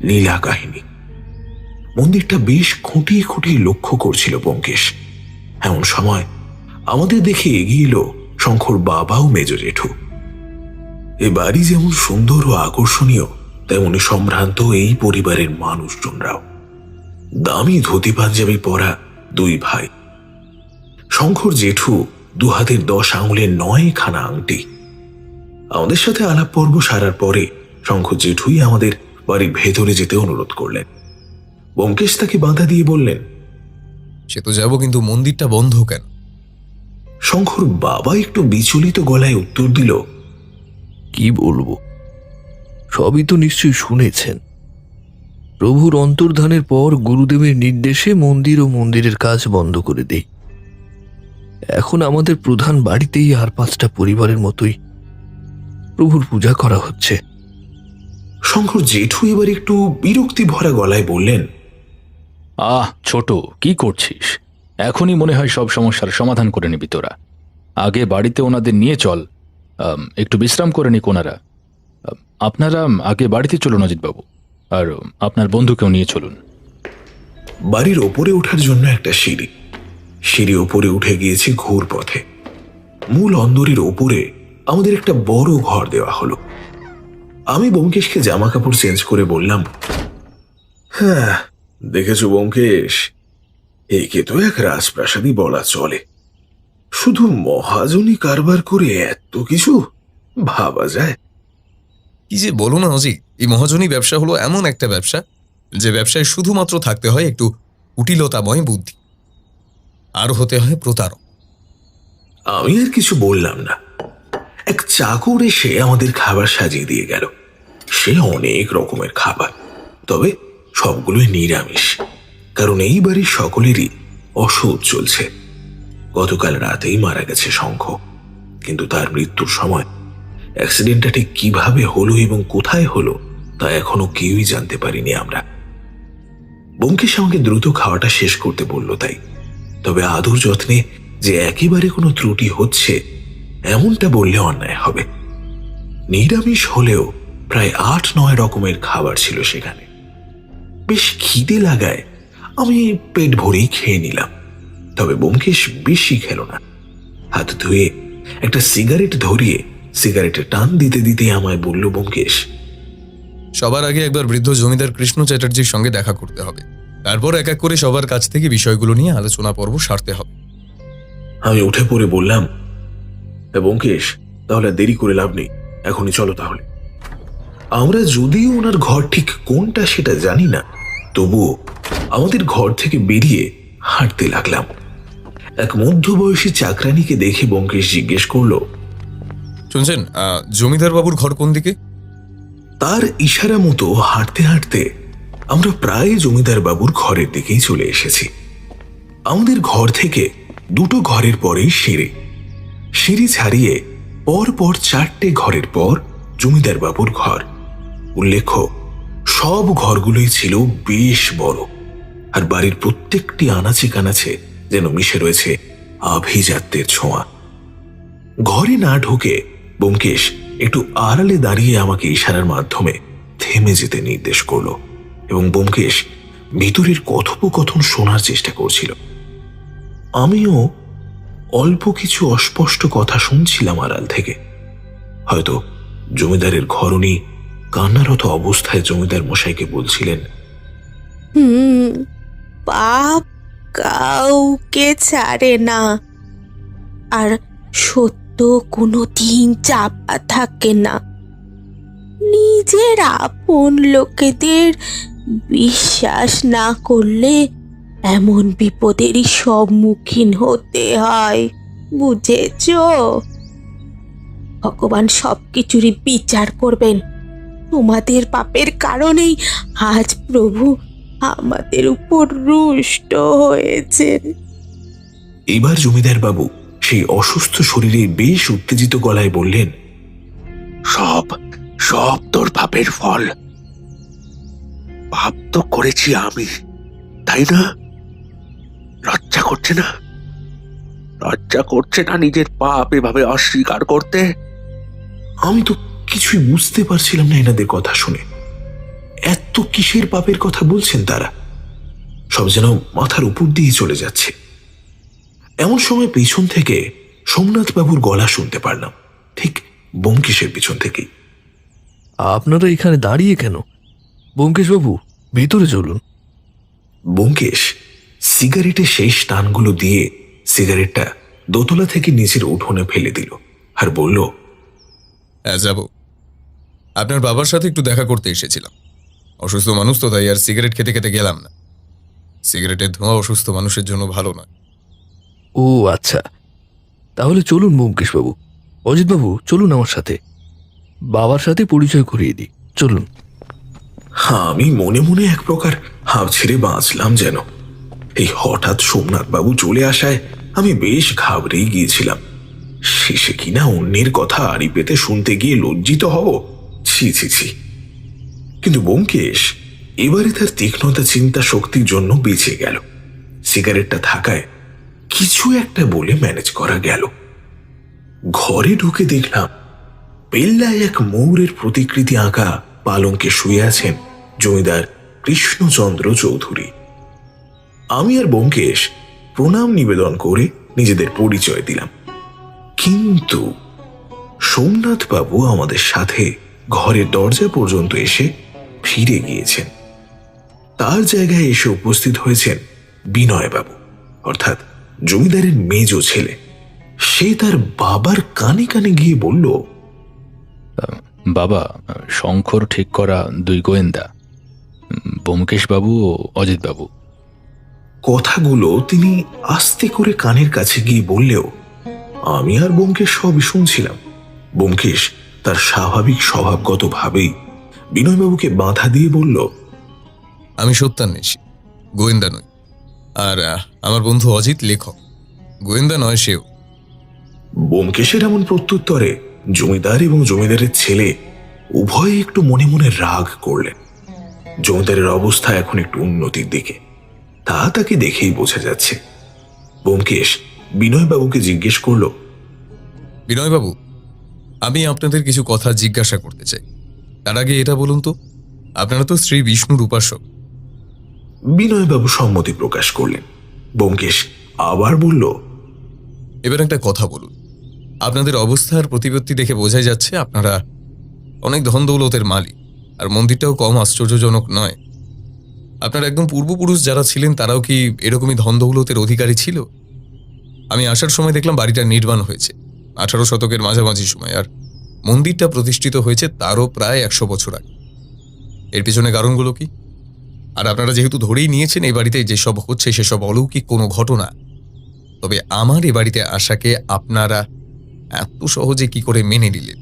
লীলা কাহিনী। মন্দিরটা বেশ খুঁটিয়ে খুঁটিয়ে লক্ষ্য করছিল ব্যোমকেশ। এমন সময় আমাদের দেখে এগিয়ে এলো শঙ্কর বাবা ও মেজ জেঠু। এ বাড়ি যেমন সুন্দর ও আকর্ষণীয়, তেমনি সম্ভ্রান্ত এই পরিবারের মানুষজনরাও। দামি ধুতি পাঞ্জাবি পরা 2 ভাই। শঙ্কর জেঠু 2 হাতের 10 আঙুলের 9 খানা আংটি। আমাদের সাথে আলাপ পর্ব সারার পরে শঙ্কর জেঠুই আমাদের বাড়ির ভেতরে যেতে অনুরোধ করলেন। ব্যোমকেশ তাকে বাধা দিয়ে বললেন, সে তো যাবো, কিন্তু মন্দিরটা বন্ধ কেন? শঙ্কর বাবা একটু বিচলিত গলায় উত্তর দিল, কি বলবো, সবই তো নিশ্চয়ই শুনেছেন। প্রভুর অন্তর্ধানের পর গুরুদেবের নির্দেশে মন্দির ও মন্দিরের কাজ বন্ধ করে দেই। এখন আমাদের প্রধান বাড়িতেই আর 5টা পরিবারের মতোই প্রভুর পূজা করা হচ্ছে। শঙ্কর জেঠু এবার একটু বিরক্তি ভরা গলায় বললেন, ছোট, কি করছিস? এখনই মনে হয় সব সমস্যার সমাধান করে নিবি তোরা। আগে বাড়িতে ওনাদের নিয়ে চল, একটু বিশ্রাম করে নিক ওনারা। আপনারা আগে বাড়িতে চলুন অজিতবাবু, আর আপনার বন্ধুকেও নিয়ে চলুন। বাড়ির ওপরে ওঠার জন্য একটা সিঁড়ি। সিঁড়ি ওপরে উঠে গিয়েছে ঘুর পথে। মূল অন্দরের ওপরে আমাদের একটা বড় ঘর দেওয়া হলো। আমি ব্যোমকেশকে জামা কাপড় চেঞ্জ করে বললাম, হ্যাঁ দেখেছো ব্যোমকেশ, একে তো এক রাজপ্রাসাদই বলা চলে। শুধু মহাজনী কারবার করে এত কিছু ভাবা যায়? কি যে বলো না অজি, এই মহাজনী ব্যবসা হলো এমন একটা ব্যবসা যে ব্যবসায় শুধুমাত্র থাকতে হয় একটু কুটিলতাময় বুদ্ধি, আর হতে হয় প্রতারক। আমি আর কিছু বললাম না। এক চাকর এসে আমাদের খাবার সাজিয়ে দিয়ে গেল। সে অনেক রকমের খাবার, তবে সবগুলোই নিরামিষ, কারণ এই বাড়ির সকলেরই অসুখ চলছে। গতকাল রাতেই মারা গেছে শঙ্খ, কিন্তু তার মৃত্যুর সময় অ্যাক্সিডেন্টটা ঠিক কিভাবে হলো এবং কোথায় হলো তা এখনো কেউই জানতে পারিনি আমরা। ব্যোমকেশ আমাকে দ্রুত খাওয়াটা শেষ করতে বলল তাই, তবে আদর যত্নে যে একেবারে কোনো ত্রুটি হচ্ছে এমনটা বললে অন্যায় হবে। নিরামিষ হলেও প্রায় ৮-৯ রকমের খাবার ছিল সেখানে। বেশ খিদে লাগায় আমি পেট ভরেই খেয়ে নিলাম, তবে ব্যোমকেশ বেশি খেল না। হাত ধুয়ে একটা সিগারেট ধরিয়ে সিগারেটে টান দিতে দিতে আমায় বলল, ব্যোমকেশ, সবার আগে একবার বৃদ্ধ জমিদার কৃষ্ণ চ্যাটার্জির সঙ্গে দেখা করতে হবে, তারপর এক এক করে সবার কাছ থেকে বিষয়গুলো নিয়ে আলোচনা পর্ব সারতে হবে। আমি উঠে পড়ে বললাম, ব্যোমকেশ, তাহলে দেরি করে লাভ নেই, এখনই চলো তাহলে। আমরা যদিও ওনার ঘর ঠিক কোনটা সেটা জানি না, তবুও আমাদের ঘর থেকে বেরিয়ে হাঁটতে লাগলাম। এক মধ্যবয়সী চাকরানিকে দেখে ব্যোমকেশ জিজ্ঞেস করলো, শুনছেন, জমিদার বাবুর ঘর কোন দিকে? তার ইশারা মতো হাঁটতে হাঁটতে আমরা প্রায় জমিদার বাবুর ঘরের দিকেই চলে এসেছি। আমাদের ঘর থেকে 2টো ঘরের পরেই সিঁড়ি। সিঁড়ি ছাড়িয়ে পর পর 4টে ঘরের পর জমিদার বাবুর ঘর। উল্লেখ্য, সব ঘরগুলোই ছিল বেশ বড়, আর বাড়ির প্রত্যেকটি আনাচে কানাচে যেন মিশে রয়েছে আভিজাত্যের ছোঁয়া। ঘরে না ঢুকে ব্যোমকেশ একটু আড়ালে দাঁড়িয়ে আমাকে ইশারার মাধ্যমে থেমে যেতে নির্দেশ করলো, এবং ব্যোমকেশ ভিতরের কথোপকথন শোনার চেষ্টা করছিল। আমিও অল্প কিছু অস্পষ্ট কথা শুনছিলাম আড়াল থেকে। হয়তো জমিদারের ঘরণী কান্নারত অবস্থায় জমিদার মশাইকে বলছিলেন, পাপ কাউকে ছাড়ে না, আর সত্য কোনো দিন চাপা থাকে না। নিজের আপন লোকেদের বিশ্বাস না করলে এমন বিপদেরই সম্মুখীন হতে হয়, বুঝেছ? ভগবান সবকিছুরই বিচার করবেন। তোমাদের পাপের কারণেই আজ প্রভু আমাদের উপর রুষ্ট হয়েছেন। এবার জমিদার বাবু সেই অসুস্থ শরীরে বেশ উত্তেজিত গলায় বললেন, সব সব তোর পাপের ফল। পাপ তো করেছি আমি, তাই না? লজ্জা করছে না? লজ্জা করছে না নিজের পাপ এভাবে অস্বীকার করতে? আমি তো কিছুই বুঝতে পারছিলাম না এনাদের কথা শুনে। এত কিসের পাপের কথা বলছেন তারা? সব যেন মাথার উপর দিয়ে চলে যাচ্ছে। এমন সময় পেছন থেকে সোমনাথ বাবুর গলা শুনতে পারলাম, ঠিক ব্যোমকেশের পিছন থেকেই। আপনারা এখানে দাঁড়িয়ে কেন? ব্যোমকেশবাবু, ভিতরে চলুন। ব্যোমকেশ সিগারেটের শেষ টানগুলো দিয়ে সিগারেটটা দোতলা থেকে নিচের উঠোনে ফেলে দিল আর বলল, হ্যাঁ যাব। আপনার বাবার সাথে একটু দেখা করতে এসেছিলাম। অসুস্থ মানুষ তো, তাই আর সিগারেট খেতে খেতে গেলাম না। সিগারেটের ধোঁয়া অসুস্থ মানুষের জন্য ভালো নয়। ও আচ্ছা, তাহলে চলুন ব্যোমকেশবাবু। অজিতবাবু, চলুন আমার সাথে, বাবার সাথে পরিচয় করিয়ে দিই। চলুন। আমি মনে মনে এক প্রকার হাঁপ ছেড়ে বাঁচলাম যেন। এই হঠাৎ সোমনাথ বাবু চলে আসায় আমি বেশ ঘাবড়েই গিয়েছিলাম। শেষে কিনা অন্যের কথা আড়ি পেতে শুনতে গিয়ে লজ্জিত হব, ছি ছি ছি। কিন্তু ব্যোমকেশ এবারে তার তীক্ষ্ণতা চিন্তা শক্তির জন্য বেঁচে গেল। সিগারেটটা থাকায় কিছু একটা বলে ম্যানেজ করা গেল। ঘরে ঢুকে দেখলাম পেল্লায় এক ময়ূরের প্রতিকৃতি আঁকা পালঙ্কে শুয়ে আছেন জমিদার কৃষ্ণচন্দ্র চৌধুরী। আমি আর ব্যোমকেশ প্রণাম নিবেদন করে নিজেদের পরিচয় দিলাম, কিন্তু সোমনাথ বাবু আমাদের সাথে ঘরের দরজা পর্যন্ত এসে ফিরে গিয়েছেন। তার জায়গায় এসে উপস্থিত হয়েছেন বিনয় বাবু, অর্থাৎ জমিদারের মেজ ছেলে। সে তার বাবার কানে কানে গিয়ে বলল, বাবা, শঙ্কর ঠিক করা 2 গোয়েন্দা ব্যোমকেশবাবু ও অজিতবাবু। কথাগুলো তিনি আস্তে করে কানের কাছে গিয়ে বললেও আমি আর ব্যোমকেশ সবই শুনছিলাম। ব্যোমকেশ তার স্বাভাবিক স্বভাবগত ভাবেই বিনয়বাবুকে বাধা দিয়ে বলল, আমি সত্যান্বেষী, গোয়েন্দা নই। আর আমার বন্ধু অজিত লেখক, গোয়েন্দা নয় সেও। ব্যোমকেশের এমন প্রত্যুত্তরে জমিদার এবং জমিদারের ছেলে উভয়ে একটু মনে মনে রাগ করলেন। জমিদারের অবস্থা এখন একটু উন্নতির দিকে, তা তাকে দেখেই বোঝা যাচ্ছে। ব্যোমকেশ বিনয়বাবুকে জিজ্ঞেস করল, বিনয়বাবু, আমি আপনাদের কিছু কথা জিজ্ঞাসা করতে চাই। তার আগে এটা বলুন তো, আপনারা তো শ্রী বিষ্ণুর উপাসক। বিনয়বাবু সম্মতি প্রকাশ করলেন। ব্যোমকেশ আবার বলল, এবার একটা কথা বলুন। আপনাদের অবস্থার প্রতিপত্তি দেখে বোঝাই যাচ্ছে আপনারা অনেক ধন দৌলতের মালিক, আর মন্দিরটাও কম আশ্চর্যজনক নয়। আপনার একদম পূর্বপুরুষ যারা ছিলেন তারাও কি এরকমই ধন দৌলতের অধিকারী ছিল? আমি আসার সময় দেখলাম বাড়িটা নির্মাণ হয়েছে 18 শতকের মাঝামাঝি সময়, আর মন্দিরটা প্রতিষ্ঠিত হয়েছে তারও প্রায় 100 বছর আগে। এর পিছনে কারণগুলো কি? আর আপনারা যেহেতু ধরেই নিয়েছেন এই বাড়িতে যেসব হচ্ছে সেসব অলৌকিক কোনো ঘটনা, তবে আমার এ বাড়িতে আসাকে আপনারা এত সহজে কি করে মেনে নিলেন?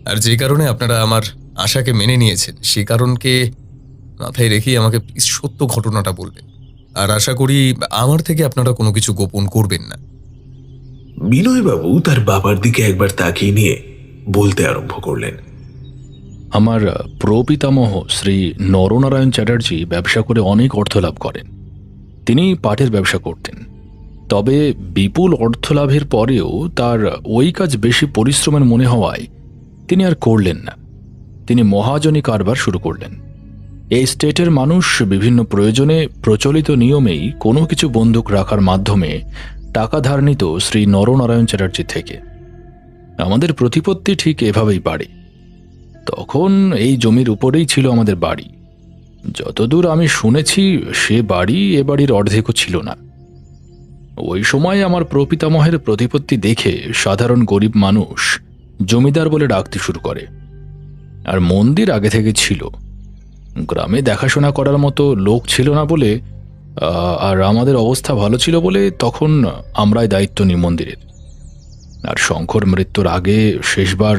আর যে কারণে আপনারা আমার আশাকে মেনে নিয়েছেন সে কারণকে মাথায় রেখেই আমাকে প্লিজ সত্য ঘটনাটা বলবেন। আর আশা করি আমার থেকে আপনারা কোনো কিছু গোপন করবেন না। বিনয়বাবু তার বাবার দিকে একবার তাকিয়ে নিয়ে বলতে আরম্ভ করলেন, আমার প্রপিতামহ শ্রী নরনারায়ণ চ্যাটার্জি ব্যবসা করে অনেক অর্থ লাভ করেন। তিনি পাটের ব্যবসা করতেন, তবে বিপুল অর্থ লাভের পরেও তার ওই কাজ বেশি পরিশ্রমের মনে হওয়ায় তিনি আর করলেন না। তিনি মহাজনী কারবার শুরু করলেন। এই স্টেটের মানুষ বিভিন্ন প্রয়োজনে প্রচলিত নিয়মেই কোনো কিছু বন্দুক রাখার মাধ্যমে টাকা ধার নিত শ্রী নরনারায়ণ চ্যাটার্জি থেকে। আমাদের প্রতিপত্তি ঠিক এভাবেই বাড়ে। তখন এই জমির উপরেই ছিল আমাদের বাড়ি। যতদূর আমি শুনেছি সে বাড়ি এ বাড়ির অর্ধেকও ছিল না। ওই সময় আমার প্রপিতামহের প্রতিপত্তি দেখে সাধারণ গরিব মানুষ জমিদার বলে ডাকতে শুরু করে। আর মন্দির আগে থেকে ছিল, গ্রামে দেখাশোনা করার মতো লোক ছিল না বলে আর আমাদের অবস্থা ভালো ছিল বলে তখন আমরাই দায়িত্ব নিই মন্দিরের। আর শঙ্কর মৃত্যুর আগে শেষবার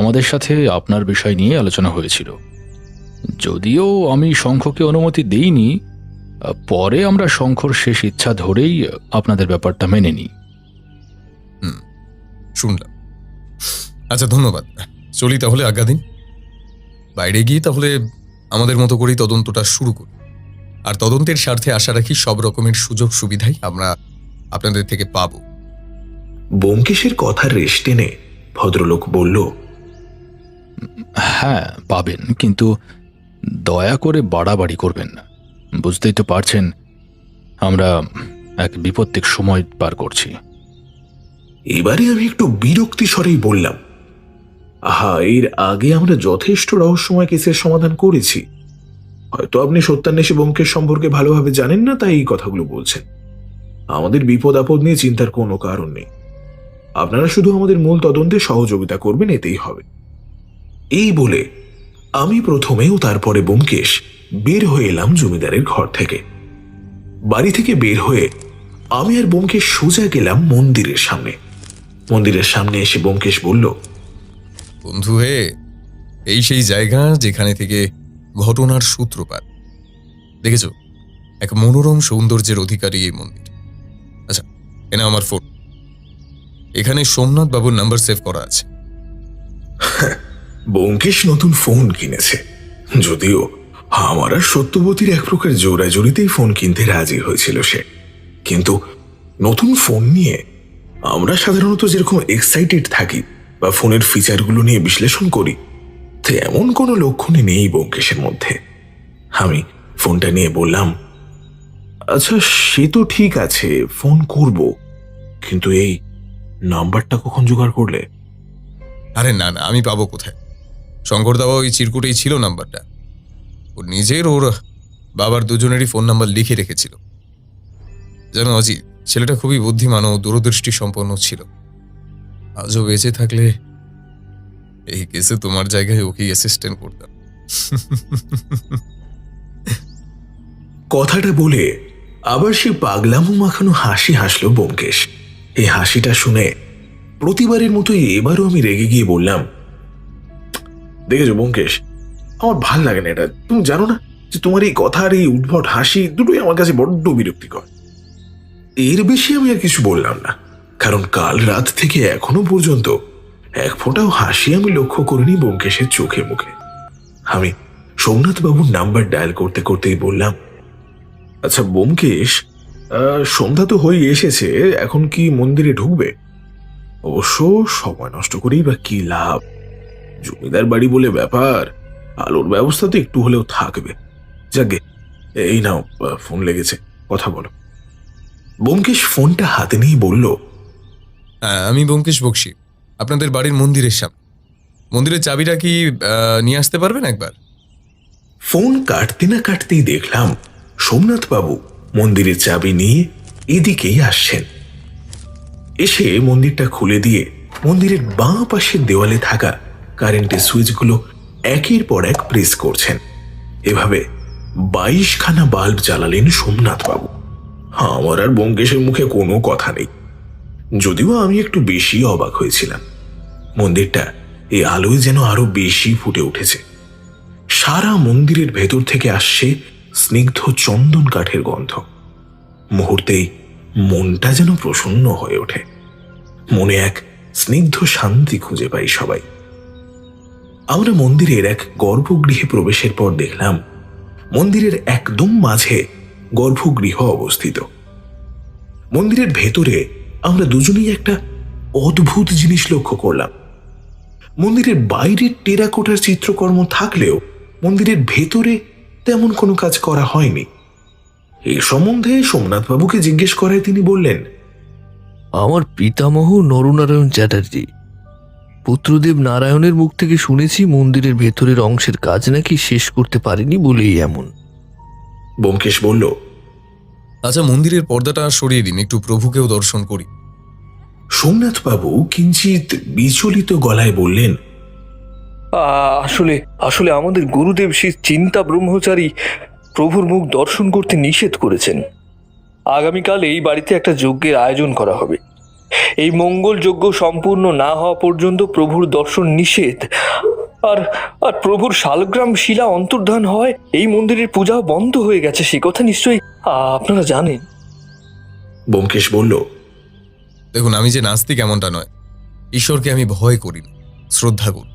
আমাদের সাথে আপনার বিষয় নিয়ে আলোচনা হয়েছিল। যদিও আমি শঙ্খকে অনুমতি দিইনি, পরে আমরা শঙ্কর শেষ ইচ্ছা ধরেই আপনাদের ব্যাপারটা মেনে নিই। শুনলাম। আচ্ছা, ধন্যবাদ। চলি তাহলে, আজ্ঞা দিন। বাইরে গিয়ে তাহলে আমাদের মতো করেই তদন্তটা শুরু করি। আর তদন্তের স্বার্থে আশা রাখি সব রকমের সুযোগ সুবিধাই আমরা আপনাদের থেকে পাব। ব্যোমকেশের কথার রেশ টেনে ভদ্রলোক বলল, হ্যাঁ পাবেন, কিন্তু দয়া করে বাড়াবাড়ি করবেন না। বুঝতেই তো পারছেন আমরা এক বিপত্তিক সময় পার করছি। এবারে আমি একটু বিরক্তি স্বরেই বললাম, এর আগে আমরা যথেষ্ট রহস্যময় কেসের সমাধান করেছি। হয়তো আপনি সত্যান্বেষী ব্যোমকেশ সম্পর্কে ভালোভাবে জানেন না, তাই এই কথাগুলো বলছেন। আমাদের বিপদ আপদ নিয়ে চিন্তার কোনো কারণ নেই। আপনারা শুধু আমাদের মূল তদন্তে সহযোগিতা করবেন, এতেই হবে। এই বলে আমি প্রথমে ও তারপরে ব্যোমকেশ বের হয়ে এলাম জমিদারের ঘর থেকে। বাড়ি থেকে বের হয়ে আমি আর ব্যোমকেশ সোজা গেলাম মন্দিরের সামনে। মন্দিরের সামনে এসে ব্যোমকেশ বলল, বন্ধু হে, এই সেই জায়গা যেখানে থেকে ঘটনার সূত্রপাত। দেখেছ, এক মনোরম সৌন্দর্যের অধিকারী এই মন্দির। আচ্ছা, এনে আমার ফোন। এখানে সোমনাথ বাবুর নাম্বার সেভ করা আছে। ব্যোমকেশ নতুন ফোন কিনেছে, যদিও আমার আর সত্যবতীর এক প্রকার জোড়াজড়িতেই ফোন কিনতে রাজি হয়েছিল সে। কিন্তু নতুন ফোন নিয়ে আমরা সাধারণত যেরকম এক্সাইটেড থাকি বা ফোনের ফিচারগুলো নিয়ে বিশ্লেষণ করি, তেমন কোনো লক্ষণই নেই ব্যোমকেশের মধ্যে। আমি ফোনটা নিয়ে বললাম, আচ্ছা সে তো ঠিক আছে, ফোন করব, কিন্তু এই নাম্বারটা কখন জোগাড় করলে? আরে না না, আমি পাবো কোথায়? শঙ্কর দাবা ওই চিরকুটেই ছিল নাম্বারটা। ওর নিজের ওর বাবার দুজনেরই ফোন নাম্বার লিখে রেখেছিল। জানো অজিত, ছেলেটা খুবই বুদ্ধিমান ও দূরদৃষ্টি সম্পন্ন ছিল। আজও বেঁচে থাকলে এই কেসে তোমার জায়গায় ওকেই অ্যাসিস্ট্যান্ট করতাম। কথাটা বলে আবার সে পাগলামো মাখানো হাসি হাসলো ব্যোমকেশ। এই হাসিটা শুনে প্রতিবারের মতোই এবারও আমি রেগে গিয়ে বললাম, দেখেছো ব্যোমকেশ, আমার ভাল লাগে না এটা। তুমি জানো না যে তোমার এই কথা আর এই উদ্ভট হাসি দুটোই আমার কাছে বড্ড বিরক্তিকর। এর বেশি আমি আর কিছু বললাম না, কারণ কাল রাত থেকে এখনো পর্যন্ত এক ফোঁটাও হাসি আমি লক্ষ্য করিনি ব্যোমকেশের চোখে মুখে। আমি সোমনাথ বাবুর নাম্বার ডায়াল করতে করতেই বললাম, আচ্ছা ব্যোমকেশ, সন্ধ্যা তো হয়ে এসেছে, এখন কি মন্দিরে ঢুকবে? অবশ্য সময় নষ্ট করেই বা কি লাভ, জমিদার বাড়ি বলে ব্যাপার, আলোর ব্যবস্থা তো একটু হলেও থাকবে। যাকে এই নাও, ফোন লেগেছে, কথা বলো। ব্যোমকেশ ফোনটা হাতে নিয়ে বলল, হ্যাঁ, আমি ব্যোমকেশ বক্সি, আপনাদের বাড়ির মন্দিরের সামনে। মন্দিরের চাবিটা কি নিয়ে আসতে পারবেন একবার? ফোন কাটতে না কাটতেই দেখলাম সোমনাথ বাবু মন্দিরের চাবি নিয়ে এদিকেই আসছেন। এসে মন্দিরটা খুলে দিয়ে মন্দিরের বাঁ পাশের দেওয়ালে থাকা কারেন্টের সুইচগুলো একের পর এক প্রেস করছেন। এভাবে 22খানা বাল্ব জ্বালালেন সোমনাথ বাবু। আমার আর ব্যোমকেশের মুখে কোনো কথা নেই, যদিও আমি একটু বেশি অবাক হয়েছিলাম। মন্দিরটা এই আলোয় যেন আরো বেশি ফুটে উঠেছে। সারা মন্দিরের ভেতর থেকে আসছে স্নিগ্ধ চন্দন কাঠের গন্ধ। মুহূর্তেই মনটা যেন প্রসন্ন হয়ে ওঠে, মনে এক স্নিগ্ধ শান্তি খুঁজে পাই সবাই। আমরা মন্দিরের এক গর্ভগৃহে প্রবেশের পর দেখলাম মন্দিরের একদম মাঝে গর্ভগৃহ অবস্থিত। মন্দিরের ভেতরে আমরা দুজনেই একটা অদ্ভুত জিনিস লক্ষ্য করলাম। মন্দিরের বাইরে টেরাকোটার চিত্রকর্ম থাকলেও মন্দিরের ভেতরে তেমন কোনো কাজ করা হয়নি। এই সম্বন্ধে সোমনাথ বাবুকে জিজ্ঞেস করায় তিনি বললেন, আমার পিতামহ নরনারায়ণ চ্যাটার্জি, পুত্রদেব নারায়ণের মুখ থেকে শুনেছি মন্দিরের ভেতরের অংশের কাজ নাকি শেষ করতে পারেনি বলেই এমন। ব্যোমকেশ বলল, আচ্ছা, মন্দিরের পর্দাটা সরিয়ে দিন, একটু প্রভুকেও দর্শন করি। সোমনাথ বাবু কিঞ্চিত বিচলিত গলায় বললেন, আসলে আসলে আমাদের গুরুদেব শ্রী চিন্তা ব্রহ্মচারী প্রভুর মুখ দর্শন করতে নিষেধ করেছেন। আগামীকাল এই বাড়িতে একটা যজ্ঞের আয়োজন করা হবে। এই মঙ্গল যজ্ঞ সম্পূর্ণ না হওয়া পর্যন্ত প্রভুর দর্শন নিষেধ। আর আর প্রভুর শালগ্রাম শিলা অন্তর্ধান হয়, এই মন্দিরের পূজাও বন্ধ হয়ে গেছে, সে কথা নিশ্চয়ই আপনারা জানেন। ব্যোমকেশ বলল, দেখুন, আমি যে নাস্তিক এমনটা নয়, ঈশ্বরকে আমি ভয় করি না, শ্রদ্ধা করি।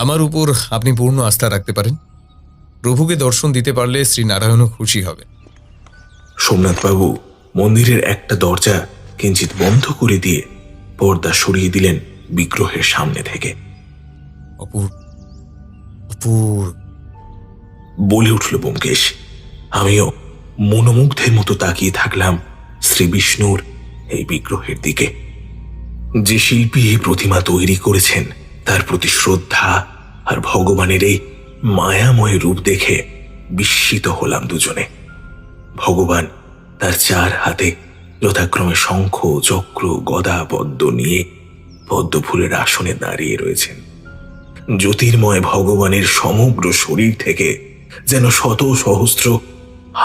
আমার উপর আপনি পূর্ণ আস্থা রাখতে পারেন। প্রভুকে দর্শন দিতে পারলে শ্রী নারায়ণও খুশি হবে। সোমনাথ বাবু মন্দিরের একটা দরজা কিঞ্চিত বন্ধ করে দিয়ে পর্দা সরিয়ে দিলেন বিগ্রহের সামনে থেকে। অপূর্ব, অপূর্ব বলে উঠল ব্যোমকেশ। আমিও মনোমুগ্ধের মতো তাকিয়ে থাকলাম শ্রী বিষ্ণুর এই বিগ্রহের দিকে। যে শিল্পী এই প্রতিমা তৈরি করেছেন তার প্রতি শ্রদ্ধা আর ভগবানের এই মায়াময় রূপ দেখে বিস্মিত হলাম দুজনে। ভগবান তার 4 হাতে যথাক্রমে শঙ্খ, চক্র, গদা, পদ্ম নিয়ে পদ্ম ফুলের আসনে দাঁড়িয়ে রয়েছেন। জ্যোতির্ময় ভগবানের সমগ্র শরীর থেকে যেন শত সহস্র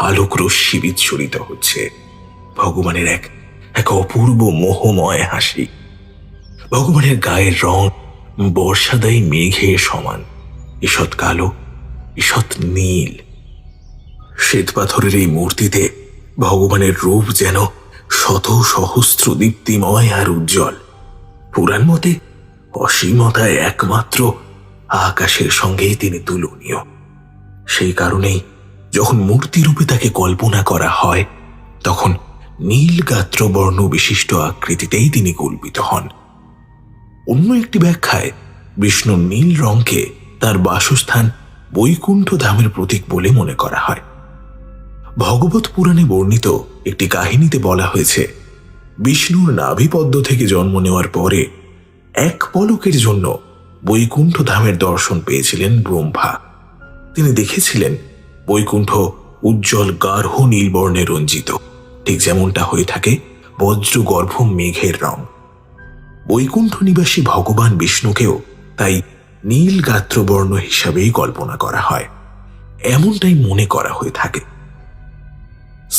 আলোক রশ্মি বিচ্ছুরিত হচ্ছে। ভগবানের এক অপূর্ব মোহময় হাসি। ভগবানের গায়ের রং বর্ষাদায়ী মেঘের সমান, ঈষৎ কালো, ঈষৎ নীল। শ্বেত পাথরের এই মূর্তিতে ভগবানের রূপ যেন শত সহস্র দীপ্তিময় আর উজ্জ্বল। পুরাণ মতে অসীমতায় একমাত্র আকাশের সঙ্গেই তিনি তুলনীয়। সেই কারণেই যখন মূর্তি রূপে তাকে কল্পনা করা হয় তখন নীল গাত্রবর্ণ বিশিষ্ট আকৃতিতেই তিনি কল্পিত হন। অন্য একটি ব্যাখ্যায় বিষ্ণুর নীল রঙকে তার বাসস্থান বৈকুণ্ঠ ধামের প্রতীক বলে মনে করা হয়। ভগবত পুরাণে বর্ণিত একটি কাহিনীতে বলা হয়েছে, বিষ্ণুর নাভিপদ্ম থেকে জন্ম নেওয়ার পরে এক পলকের জন্য বৈকুণ্ঠ ধামের দর্শন পেয়েছিলেন ব্রহ্মা। তিনি দেখেছিলেন বৈকুণ্ঠ উজ্জ্বল গাঢ় নীল বর্ণে রঞ্জিত, ঠিক যেমনটা হয়ে থাকে বজ্রগর্ভ মেঘের রং। বৈকুণ্ঠ নিবাসী ভগবান বিষ্ণুকেও তাই নীল গাত্রবর্ণ হিসাবেই কল্পনা করা হয়, এমনটাই মনে করা হয়ে থাকে।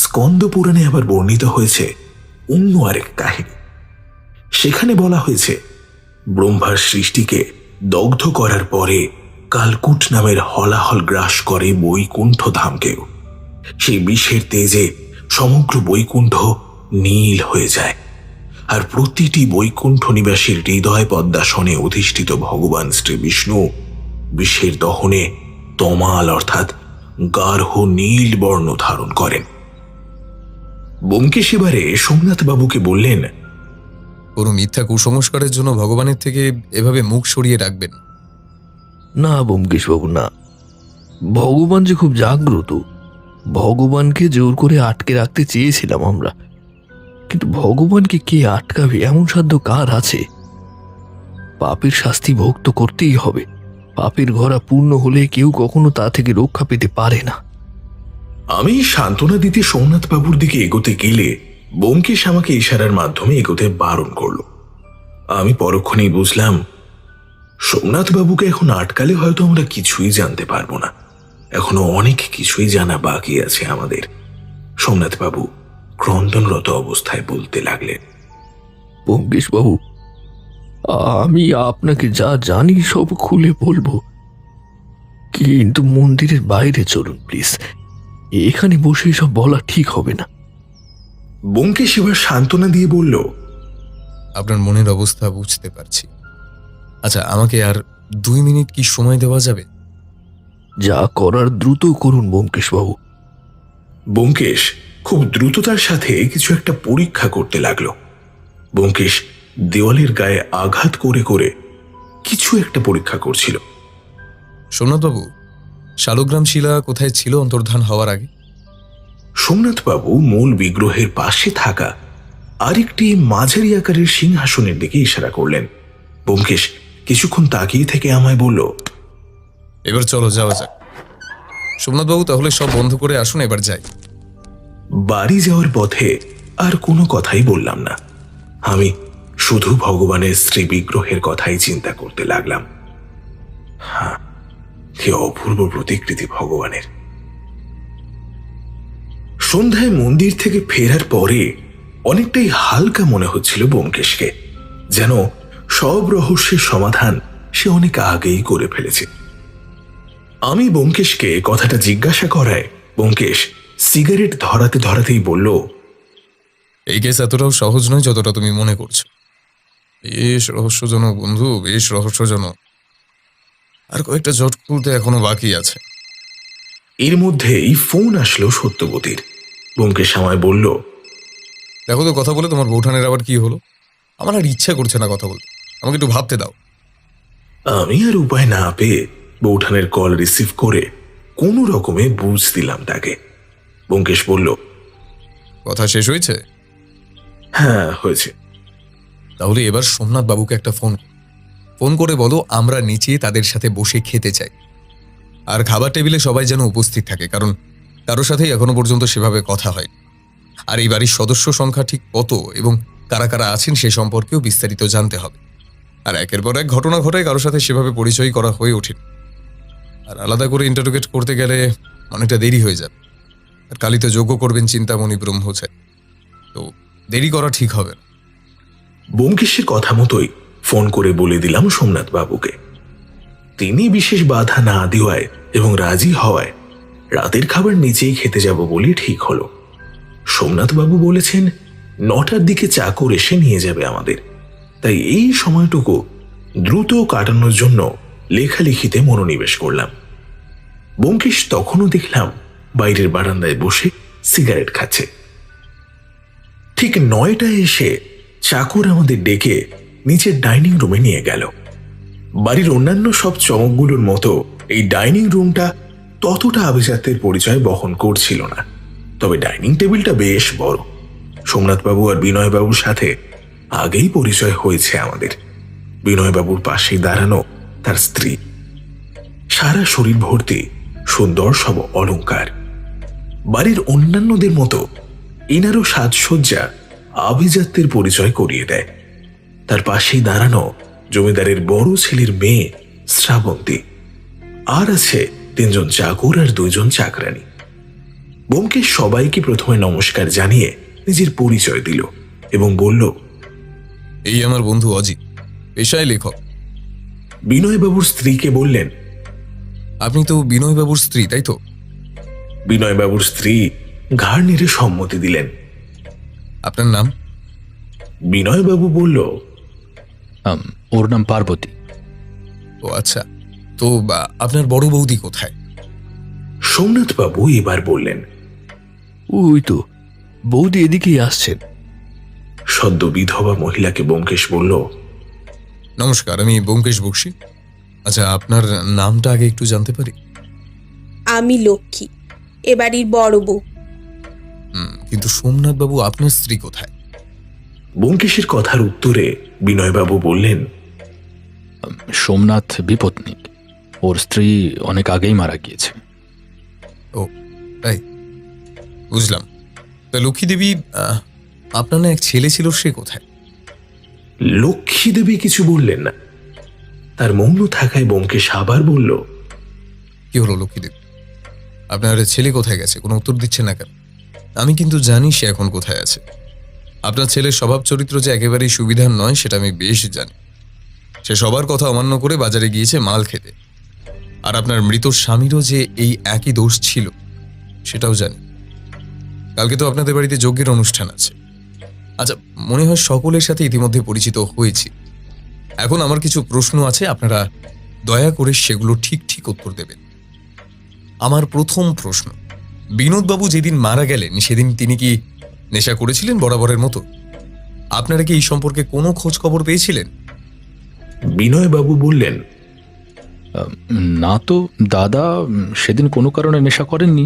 স্কন্দ পুরাণে আবার বর্ণিত হয়েছে অন্য আরেক কাহিনী। সেখানে বলা হয়েছে ব্রহ্মার সৃষ্টিকে দগ্ধ করার পরে কালকুট নামের হলাহল গ্রাস করে বৈকুণ্ঠ ধামকেও। সেই বিষের তেজে সমগ্র বৈকুণ্ঠ নীল হয়ে যায়, আর প্রতিটি বৈকুণ্ঠ নিবাসীর হৃদয় পদ্মাসনে অধিষ্ঠিত ভগবান শ্রী বিষ্ণু বিষের দহনে তমাল অর্থাৎ গাঢ় নীল বর্ণ ধারণ করেন। ব্যোমকেশ এবারে সোমনাথ বাবুকে বললেন, কোনো মিথ্যা কুসংস্কারের জন্য ভগবানের থেকে এভাবে মুখ সরিয়ে রাখবেন। না ব্যোমকেশবাবু, না। ভগবান যে খুব জাগ্রত। ভগবানকে জোর করে আটকে রাখতে চেয়েছিলাম আমরা, কিন্তু ভগবানকে কে আটকাবে এমন সাধ্য কার আছে? পাপের শাস্তি ভোগ তো করতেই হবে। পাপের ঘোড়া পূর্ণ হলে কেউ কখনো তা থেকে রক্ষা পেতে পারে না। আমি সান্ত্বনা দিতে সোমনাথ বাবুর দিকে এগোতে গেলে ব্যোমকেশ আমাকে ইশারার মাধ্যমে এগোতে বারণ করল। আমি পরক্ষণেই বুঝলাম সোমনাথ বাবুকে এখন আটকালে হয়তো আমরা কিছুই জানতে পারবো না। এখনো অনেক কিছুই জানা বাকি আছে আমাদের। সোমনাথ বাবু ক্রন্দনরত অবস্থায় বলতে লাগলেন, ব্যোমকেশবাবু, আমি আপনাকে যা জানি সব খুলে বলবো, কিন্তু মন্দিরের বাইরে চলুন প্লিজ। এখানে বসে সব বলা ঠিক হবে না। ব্যোমকেশ এবার সান্ত্বনা দিয়ে বলল, আপনার মনের অবস্থা বুঝতে পারছি। আচ্ছা, আমাকে আর 2 মিনিট কি সময় দেওয়া যাবে? যা করার দ্রুত করুন ব্যোমকেশবাবু। ব্যোমকেশ খুব দ্রুততার সাথে কিছু একটা পরীক্ষা করতে লাগলো। ব্যোমকেশ দেওয়ালের গায়ে আঘাত করে করে কিছু একটা পরীক্ষা করছিল। সোমনাথবাবু, শালগ্রাম শিলা কোথায় ছিল অন্তর্ধান হওয়ার আগে? সোমনাথ বাবু মূল বিগ্রহের পাশে থাকা আরেকটি মাঝারি আকারের সিংহাসনের দিকে ইশারা করলেন। ব্যোমকেশ কিছুক্ষণ তাকিয়ে থেকে আমায় বলল, এবার চলো যাওয়া যাক। সোমনাথবাবু, তাহলে সব বন্ধ করে আসুন, এবার যাই। বাড়ি যাওয়ার পথে আর কোনো কথাই বললাম না। আমি শুধু ভগবানের শ্রী বিগ্রহের কথাই চিন্তা করতে লাগলাম। হ্যাঁ, কি অপূর্ব প্রতিকৃতি ভগবানের। সন্ধ্যায় মন্দির থেকে ফেরার পরে অনেকটাই হালকা মনে হচ্ছিল ব্যোমকেশকে, যেন সব রহস্যের সমাধান সে অনেক আগেই করে ফেলেছে। আমি ব্যোমকেশকে কথাটা জিজ্ঞাসা করায় ব্যোমকেশ সিগারেট ধরাতে ধরাতেই বলল, এই কেস এতটাও সহজ নয় যতটা তুমি মনে করছো। বেশ রহস্যজনক বন্ধু, বেশ রহস্যজনক। আর কয়েকটা জট খুলতে এখনো বাকি আছে। এর মধ্যেই ফোন আসলো সত্যবতীর। ব্যোমকেশ আমায় বলল, দেখো তো, কথা বলে তোমার বৌঠানের আবার কি হলো? আমার আর ইচ্ছা করছে না কথা বলতে, আমাকে একটু ভাবতে দাও। আমি আর উপায় না পেয়ে বৌঠানের কল রিসিভ করে কোনো রকমে বুঝ দিলাম তাকে। ব্যোমকেশ বলল, কথা শেষ হয়েছে? হ্যাঁ, হয়েছে। তাহলে এবার সোমনাথ বাবুকে একটা ফোন করে বলো আমরা নিচে তাদের সাথে বসে খেতে চাই। আর খাবার টেবিলে সবাই যেন উপস্থিত থাকে, কারণ কারোর সাথেই এখনো পর্যন্ত সেভাবে কথা হয়। আর এই বাড়ির সদস্য সংখ্যা ঠিক কত এবং কারা কারা আছেন সে সম্পর্কেও বিস্তারিত জানতে হবে। আর একের পর এক ঘটনা ঘটায় কারোর সাথে সেভাবে পরিচয় করা হয়ে ওঠেন। আর আলাদা করে ইন্টারোগেট করতে গেলে অনেকটা দেরি হয়ে যাবে। আর কালিতে যজ্ঞ করবেন চিন্তামণি ব্রহ্মচারী, তো দেরি করা ঠিক হবে না। ব্যোমকেশের কথা মতোই ফোন করে বলে দিলাম সোমনাথ বাবুকে। তিনি বিশেষ বাধা না দেওয়ায় এবং রাজি হওয়ায় রাতের খাবার নিচেই খেতে যাব বলে ঠিক হলো। সোমনাথ বাবু বলেছেন 9টার দিকে চাকর এসে নিয়ে যাবে আমাদের, তাই এই সময়টুকু দ্রুত কাটানোর জন্য লেখালেখিতে মনোনিবেশ করলাম। ব্যোমকেশ তখনও দেখলাম বাইরের বারান্দায় বসে সিগারেট খাচ্ছে। ঠিক 9টায় এসে চাকর আমাদের ডেকে নিচের ডাইনিং রুমে নিয়ে গেল। বাড়ির অন্যান্য সব চমকগুলোর মতো এই ডাইনিং রুমটা ততটা আভিজাত্যের পরিচয় বহন করছিল না, তবে ডাইনিং টেবিলটা বেশ বড়। সোমনাথবাবু আর বিনয়বাবুর সাথে আগেই পরিচয় হয়েছে আমাদের। বিনয়বাবুর পাশেই দাঁড়ানো তার স্ত্রী, সারা শরীর ভর্তি সুন্দর সব অলংকার। বাড়ির অন্যান্যদের মতো এনারও সাজসজ্জা আভিজাত্যের পরিচয় করিয়ে দেয়। তার পাশেই দাঁড়ানো জমিদারের বড় ছেলের মেয়ে শ্রাবন্তী, আর আছে 3 জন চাকর আর 2 জন চাকরানী। ব্যোমকেশ সবাইকে প্রথমে নমস্কার জানিয়ে নিজের পরিচয় দিল এবং বলল, এই আমার বন্ধু অজিত, পেশায় লেখক। বিনয়বাবুর স্ত্রীকে বললেন, আপনি তো বিনয়বাবুর স্ত্রী, তাই তো? বিনয়বাবুর স্ত্রী ঘাড় নেড়ে সম্মতি দিলেন। আপনার নাম? বিনয়বাবু বলল, ওর নাম পার্বতী। ও আচ্ছা, তো আপনার বড় বৌদি কোথায়? সোমনাথবাবু এবার বললেন। ওই তো বৌদি এদিকেই আসছেন। সদ্য বিধবা মহিলাকে ব্যোমকেশ বলল, নমস্কার, আমি ব্যোমকেশ বক্সী। আচ্ছা, আপনার নামটা আগে একটু জানতে পারি? আমি লক্ষ্মী, এ বাড়ির বড় বউ। কিন্তু সোমনাথ বাবু আপনার স্ত্রী কোথায়? ব্যোমকেশের কথার উত্তরে বিনয়বাবু বললেন, সোমনাথ বিপত্নিক, ওর স্ত্রী অনেক আগেই মারা গিয়েছে। ও তাই, বুঝলাম। তা লক্ষ্মী দেবী, আপনার না এক ছেলে ছিল, সে কোথায়? লক্ষ্মী দেবী কিছু বললেন না। তার মৌন থাকায় ব্যোমকেশ আবার বলল, কি হলো লক্ষ্মী দেবী? আপনার ছেলে কোথায় গেছে? কোনো উত্তর দিচ্ছে না কেন? আমি কিন্তু জানি সে এখন কোথায় আছে। আপনার ছেলের স্বভাব চরিত্র যে একেবারেই সুবিধার নয় সেটা আমি বেশ জানি। সে সবার কথা অমান্য করে বাজারে গিয়েছে মাল খেতে। আর আপনার মৃত স্বামীরও যে এই একই দোষ ছিল সেটাও জানি। কালকে তো আপনাদের বাড়িতে যজ্ঞের অনুষ্ঠান আছে। আচ্ছা, মনে হয় সকলের সাথে ইতিমধ্যে পরিচিত হয়েছি। এখন আমার কিছু প্রশ্ন আছে, আপনারা দয়া করে সেগুলো ঠিক ঠিক উত্তর দেবেন। আমার প্রথম প্রশ্ন, বিনোদবাবু যেদিন মারা গেলেন সেদিন তিনি কি নেশা করেছিলেন বরাবরের মতো? আপনারা কি এই সম্পর্কে কোনো খোঁজ খবর পেয়েছিলেন? বিনয়বাবু বললেন, না তো দাদা, সেদিন কোনো কারণে নেশা করেননি।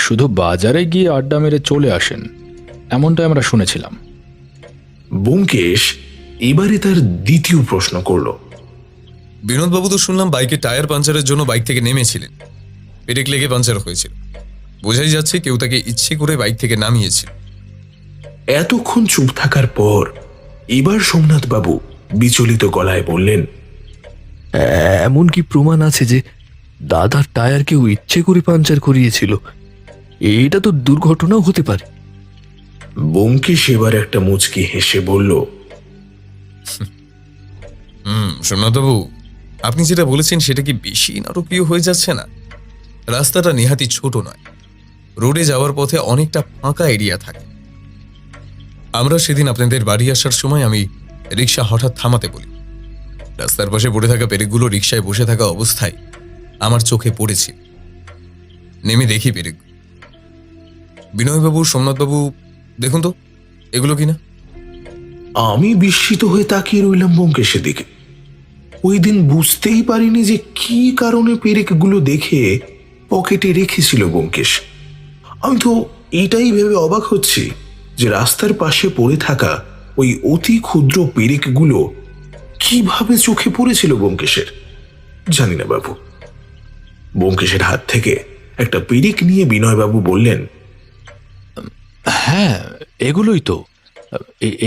শুধু বাজারে গিয়ে আড্ডা মেরে চলে আসেন, এমনটাই আমরা শুনেছিলাম। ব্যোমকেশ এবারে তার দ্বিতীয় প্রশ্ন করল, বিনোদবাবু তো শুনলাম বাইকের টায়ার পাঞ্চারের জন্য বাইক থেকে নেমেছিলেন, পেরেক লেগে পাঞ্চার হয়েছিল। বোঝাই যাচ্ছে কেউ তাকে ইচ্ছে করে বাইক থেকে নামিয়েছিল। এতক্ষণ চুপ থাকার পর এবার সোমনাথবাবু বিচলিত গলায় বললেন, এমন কি প্রমাণ আছে যে দাদার টায়ার কেউ ইচ্ছে করে পাঞ্চার করিয়েছিল? এটা তো দুর্ঘটনাও হতে পারে। ব্যোমকেশ এবার একটা মুচকি হেসে বলল, সোমনাথবাবু, আপনি যেটা বলেছেন সেটা কি বেশি নাটকীয় হয়ে যাচ্ছে না? রাস্তাটা নেহাতি ছোট নয়, রোডে যাওয়ার পথে অনেকটা ফাঁকা এরিয়া থাকে। আমরা সেদিন আপনাদের বাড়ি আসার সময় আমি রিক্সা হঠাৎ থামাতে বলি। রাস্তার পাশে পড়ে থাকা পেরেকগুলো রিক্সায় বসে থাকা অবস্থায় আমার চোখে পড়েছে। নেমে দেখি পেরেক। বিনয়বাবু, সোমনাথবাবু, দেখুন তো এগুলো কিনা। আমি বিস্মিত হয়ে তাকিয়ে রইলাম ব্যোমকেশের দিকে। ওই দিন বুঝতেই পারিনি যে কি কারণে পেরেকগুলো দেখে পকেটে রেখেছিল ব্যোমকেশ। আমি তো এটাই ভেবে অবাক হচ্ছি যে রাস্তার পাশে পড়ে থাকা ওই অতি ক্ষুদ্র পেরেকগুলো কিভাবে চোখে পড়েছিল ব্যোমকেশের। জানি না বাবু। ব্যোমকেশের হাত থেকে একটা পেরেক নিয়ে বিনয়বাবু বললেন, হ্যাঁ, এগুলোই তো।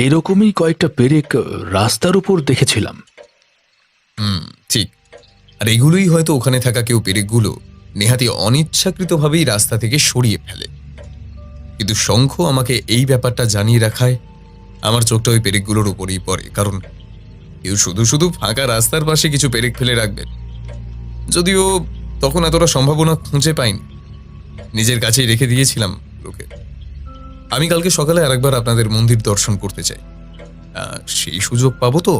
এরকমই কয়েকটা পেরেক রাস্তার উপর দেখেছিলাম। ঠিক। আর এগুলোই হয়তো ওখানে থাকা কেউ পেরেকগুলো নেহাতি অনিচ্ছাকৃতভাবেই রাস্তা থেকে সরিয়ে ফেলে। কিন্তু শঙ্খ আমাকে এই ব্যাপারটা জানিয়ে রাখায় আমার চোখটা ওই পেরেকগুলোর উপরেই পড়ে। কারণ কেউ শুধু শুধু ফাঁকা রাস্তার পাশে কিছু পেরেক ফেলে রাখবেন। যদিও তখন এতটা সম্ভাবনা খুঁজে পাইনি, নিজের কাছেই রেখে দিয়েছিলাম লোকে। আমি কালকে সকালে আরেকবার আপনাদের মন্দির দর্শন করতে চাই, সেই সুযোগ পাবো তো?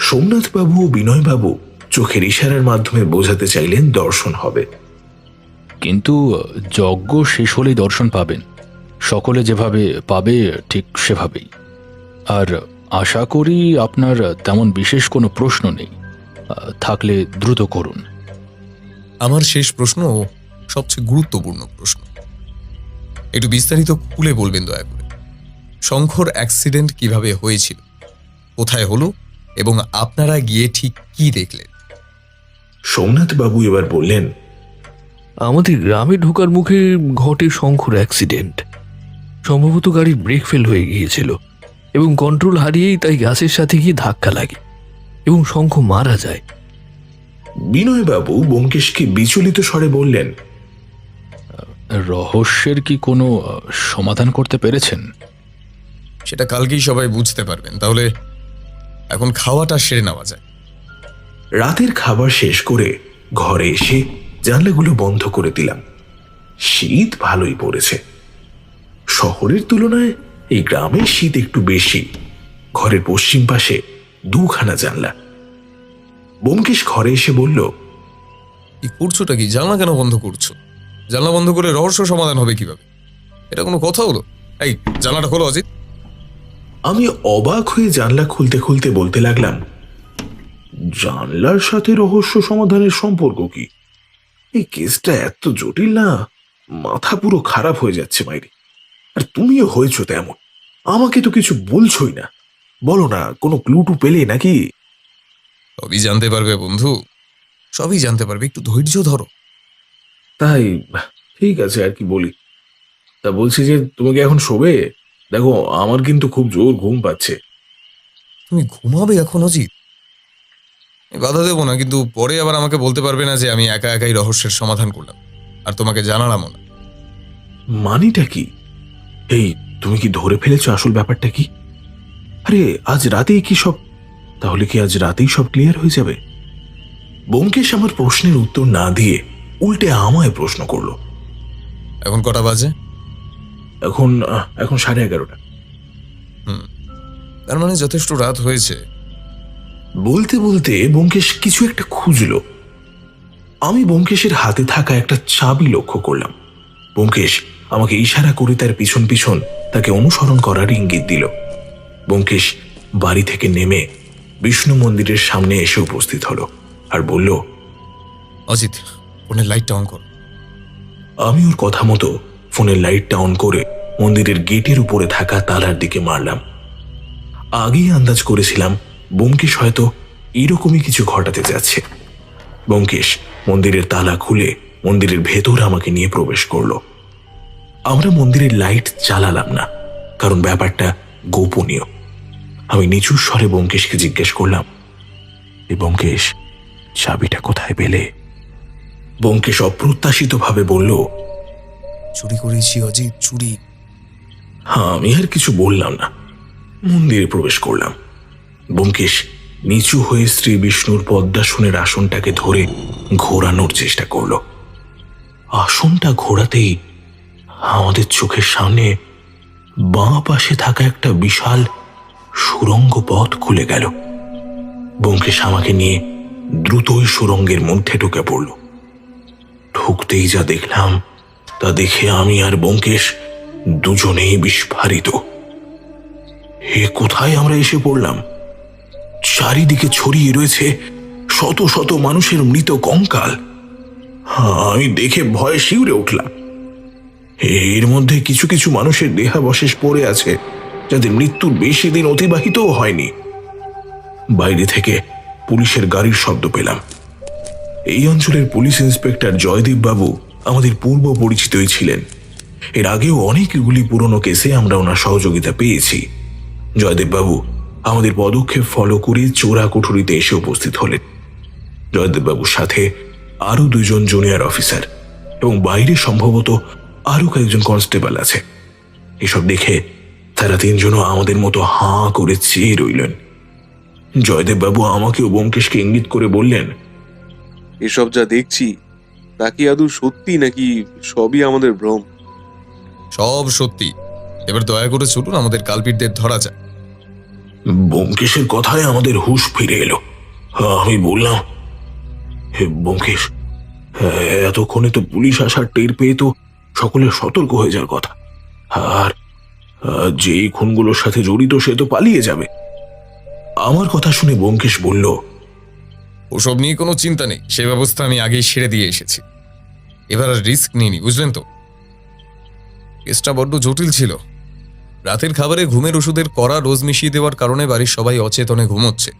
সোমনাথবাবু ও বিনয়বাবু চোখের ইশারার মাধ্যমে বোঝাতে চাইলেন দর্শন হবে। কিন্তু যজ্ঞ শেষ হলেই দর্শন পাবেন। সকলে যেভাবে পাবে ঠিক সেভাবেই। আর আশা করি আপনার তেমন বিশেষ কোনো প্রশ্ন নেই। থাকলে দ্রুত করুন। আমার শেষ প্রশ্ন সবচেয়ে গুরুত্বপূর্ণ প্রশ্ন, একটু বিস্তারিত খুলে বলবেন দয়া করে। শঙ্খর অ্যাক্সিডেন্ট কিভাবে হয়েছিল, কোথায় হলো, এবং আপনারা গিয়ে ঠিক কি দেখলেন? সোমনাথবাবু এবার বললেন, আমাদের গ্রামে ঢোকার মুখে ঘটে শঙ্খর অ্যাক্সিডেন্ট। সম্ভবত গাড়ির ব্রেক ফেল হয়ে গিয়েছিল এবং কন্ট্রোল হারিয়েই তাই গাছের সাথে গিয়ে ধাক্কা লাগে এবং শঙ্খ মারা যায়। বিনয়বাবু ব্যোমকেশকে বিচলিত স্বরে বললেন, রহস্যের কি কোনো সমাধান করতে পেরেছেন? সেটা কালকেই সবাই বুঝতে পারবেন। তাহলে এখন খাওয়াটা সেরে নেওয়া যায়। রাতের খাবার শেষ করে ঘরে এসে জানলাগুলো বন্ধ করে দিলাম। শীত ভালোই পড়েছে। শহরের তুলনায় এই গ্রামের শীত একটু বেশি। ঘরের পশ্চিম পাশে দুখানা জানলা। ব্যোমকেশ ঘরে এসে বলল, কি করছোটা কি? জানলা কেন বন্ধ করছো? জানলা বন্ধ করে রহস্য সমাধান হবে কিভাবে? এটা কোনো কথা হলো? এই জানলাটা খোলো অজিত। আমি অবাক হয়ে জানলা খুলতে খুলতে বলতে লাগলাম, জানলার সাথে রহস্য সমাধানের সম্পর্ক কি? এই কেসটা এত জটিল না, মাথা পুরো খারাপ হয়ে যাচ্ছে মাইরি। আর তুমিও হয়েছো তেমন। আমাকে তো কিছু বলছোই না। বলো না, কোনো ক্লু পেলে নাকি? সবই জানতে পারবে বন্ধু, সবই জানতে পারবে, একটু ধৈর্য ধরো। তাই ঠিক আছে, আর কি বলি। তা বলছি যে তুমি কি এখন শোবে? দেখো আমার কিন্তু খুব জোর ঘুম পাচ্ছে। তুমি ঘুমাবে এখন অজিত? বাধা দেবো না, কিন্তু পরে আবার আমাকে বলতে পারবে না যে আমি একা একাই রহস্যের সমাধান করলাম আর তোমাকে জানালামও না। মানিটা কি? এই তুমি কি ধরে ফেলেছো আসল ব্যাপারটা কি? আরে আজ রাতেই কি সব? তাহলে কি আজ রাতেই সব ক্লিয়ার হয়ে যাবে? ব্যোমকেশ আমার প্রশ্নের উত্তর না দিয়ে উল্টে আমায় প্রশ্ন করলো। এখন কটা বাজে? এখন 11:30। তার মানে যথেষ্ট রাত হয়েছে। বলতে বলতে ব্যোমকেশ কিছু একটা খুঁজলো। আমি ব্যোমকেশের হাতে থাকা একটা চাবি লক্ষ্য করলাম। ব্যোমকেশ আমাকে ইশারা করে তার পিছন পিছন তাকে অনুসরণ করার ইঙ্গিত দিল। ব্যোমকেশ বাড়ি থেকে নেমে বিষ্ণু মন্দিরের সামনে এসে উপস্থিত হলো আর বলল, অজিত, ফোনের লাইটটা অন কর। আমি ওর কথা মতো ফোনের লাইটটা অন করে মন্দিরের গেটের উপরে থাকা তালার দিকে মারলাম। আগেই আন্দাজ করেছিলাম ব্যোমকেশ হয়তো এরকমই কিছু ঘটাতে যাচ্ছে। ব্যোমকেশ মন্দিরের তালা খুলে মন্দিরের ভেতর আমাকে নিয়ে প্রবেশ করলো। আমরা মন্দিরের লাইট জ্বালালাম না, কারণ ব্যাপারটা গোপনীয়। আমি নিচু স্বরে ব্যোমকেশকে জিজ্ঞেস করলাম, ব্যোমকেশ, চাবিটা কোথায় পেলে? ব্যোমকেশ অপ্রত্যাশিতভাবে বলল, চুরি করেছি অজিত, চুরি। আমি আর কিছু বললাম না, মন্দিরে প্রবেশ করলাম। ব্যোমকেশ নিচু হয়ে শ্রী বিষ্ণুর পদ্মাসনের আসনটাকে ধরে ঘোরানোর চেষ্টা করলো। আসনটা ঘোরাতেই আমাদের চোখের সামনে বাঁ পাশে থাকা একটা বিশাল সুড়ঙ্গ পথ খুলে গেল। ব্যোমকেশ আমাকে নিয়ে দ্রুত ওই সুড়ঙ্গের মধ্যে ঢুকে পড়ল। ঢুকতেই যা দেখলাম তা দেখে আমি আর ব্যোমকেশ দুজনেই বিস্ফারিত। এ কোথায় আমরা এসে পড়লাম? চারিদিকে ছড়িয়ে রয়েছে শত শত মানুষের মৃত কঙ্কাল। আমি দেখে ভয়ে শিউরে উঠলাম। এর মধ্যে কিছু কিছু মানুষের দেহাবশেষ পড়ে আছে, যাদের মৃত্যুর বেশি দিন অতিবাহিতও হয়নি। বাইরে থেকে পুলিশের গাড়ির শব্দ পেলাম। এই অঞ্চলের পুলিশ ইন্সপেক্টর জয়দীপ বাবু আমাদের পূর্ব পরিচিতই ছিলেন। এর আগেও অনেকগুলি পুরনো কেসে আমরা ওনার সহযোগিতা পেয়েছি। জয়দেব বাবু আমাদের পদক্ষেপ ফলো করে চোরা কুঠুরিতে এসে উপস্থিত হলেন। জয়দেব বাবুর সাথে আরো 2 জন জুনিয়র অফিসার এবং বাইরে সম্ভবত আরো কয়েকজন কনস্টেবল আছে। এসব দেখে তারা 3 জনও আমাদের মতো হাঁ করে চেয়ে রইলেন। জয়দেব বাবু আমাকে ও ব্যোমকেশকে ইঙ্গিত করে বললেন, এসব যা দেখছি তা কি আদৌ সত্যি নাকি সবই আমাদের ভ্রম? সব সত্যি। এবার দয়া করে চলুন, আমাদের কালপিটদের ধরা যাক। ব্যোমকেশের কথায় আমাদের হুঁশ ফিরে এলো। আমি বললাম, হে ব্যোমকেশ, এতক্ষণে তো পুলিশ আসার টের পেয়ে তো সকলে সতর্ক হয়ে যাওয়ার কথা। আর যেই খুনগুলোর সাথে জড়িত সে তো পালিয়ে যাবে। আমার কথা শুনে ব্যোমকেশ বলল, ওসব নিয়ে কোনো চিন্তা নেই, সে ব্যবস্থা আমি আগেই সেরে দিয়ে এসেছি। এবার আর রিস্ক নিইনি, বুঝলেন তো? কেসটা বড্ড জটিল ছিল। রাতের খাবারে ঘুমের ওষুধের কড়া ডোজ মিশিয়ে দেওয়ার কারণে বাড়ির সবাই অচেতনে ঘুমোচ্ছে।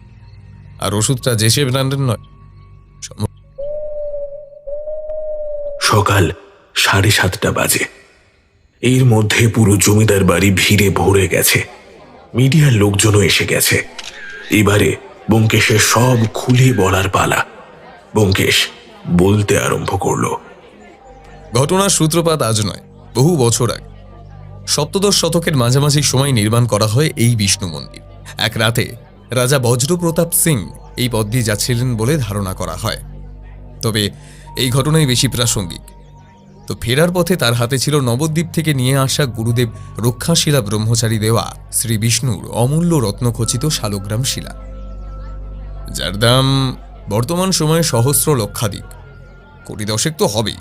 আর ওষুধটা যে সে ব্র্যান্ডের নয়। সকাল 7:30 বাজে। এর মধ্যে পুরো জমিদার বাড়ি ভিড়ে ভরে গেছে। মিডিয়ার লোকজনও এসে গেছে। এবারে ব্যোমকেশের সব খুলে বলার পালা। ব্যোমকেশ বলতে আরম্ভ করলো, ঘটনার সূত্রপাত আজ নয়, বহু বছর আগে সপ্তদশ শতকের মাঝামাঝি সময় নির্মাণ করা হয় এই বিষ্ণু মন্দির। এক রাতে রাজা বজ্রপ্রতাপ সিং এই পথ দিয়ে যাচ্ছিলেন বলে ধারণা করা হয়। তবে এই ঘটনাই বেশি প্রাসঙ্গিক। তো ফেরার পথে তার হাতে ছিল নবদ্বীপ থেকে নিয়ে আসা গুরুদেব রক্ষাশিলা ব্রহ্মচারী দেওয়া শ্রী বিষ্ণুর অমূল্য রত্নখচিত শালগ্রাম শিলা, যার দাম বর্তমান সময়ে সহস্র লক্ষাধিক, কোটি দশেক তো হবেই।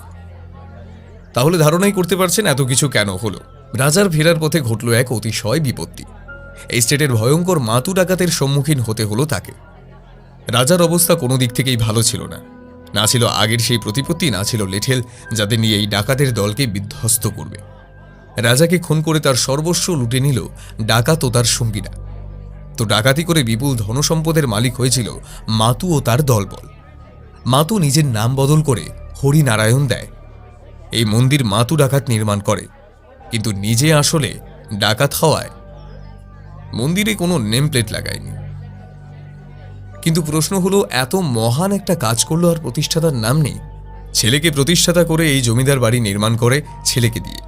তাহলে ধারণাই করতে পারছেন এত কিছু কেন হলো। রাজার ফেরার পথে ঘটল এক অতিশয় বিপত্তি। এই স্টেটের ভয়ঙ্কর মাতু ডাকাতের সম্মুখীন হতে হলো তাকে। রাজার অবস্থা কোনো দিক থেকেই ভালো ছিল না। না ছিল আগের সেই প্রতিপত্তি, না ছিল লেঠেল যাদের নিয়ে এই ডাকাতের দলকে বিধ্বস্ত করবে। রাজাকে খুন করে তার সর্বস্ব লুটে নিল ডাকাত ও তার সঙ্গীরা। তো ডাকাতি করে বিপুল ধনসম্পদের মালিক হয়েছিল মাতু ও তার দলবল। মাতু নিজের নাম বদল করে হরিনারায়ণ দেয়। এই মন্দির মাতু ডাকাত নির্মাণ করে, কিন্তু নিজে আসলে ডাকাত হওয়ায় মন্দিরে কোনো নেম প্লেট লাগায়নি। কিন্তু প্রশ্ন হলো, এত মহান একটা কাজ করলো আর প্রতিষ্ঠাতার নাম নেই। ছেলেকে প্রতিষ্ঠাতা করে এই জমিদার বাড়ি নির্মাণ করে ছেলেকে দিয়ে।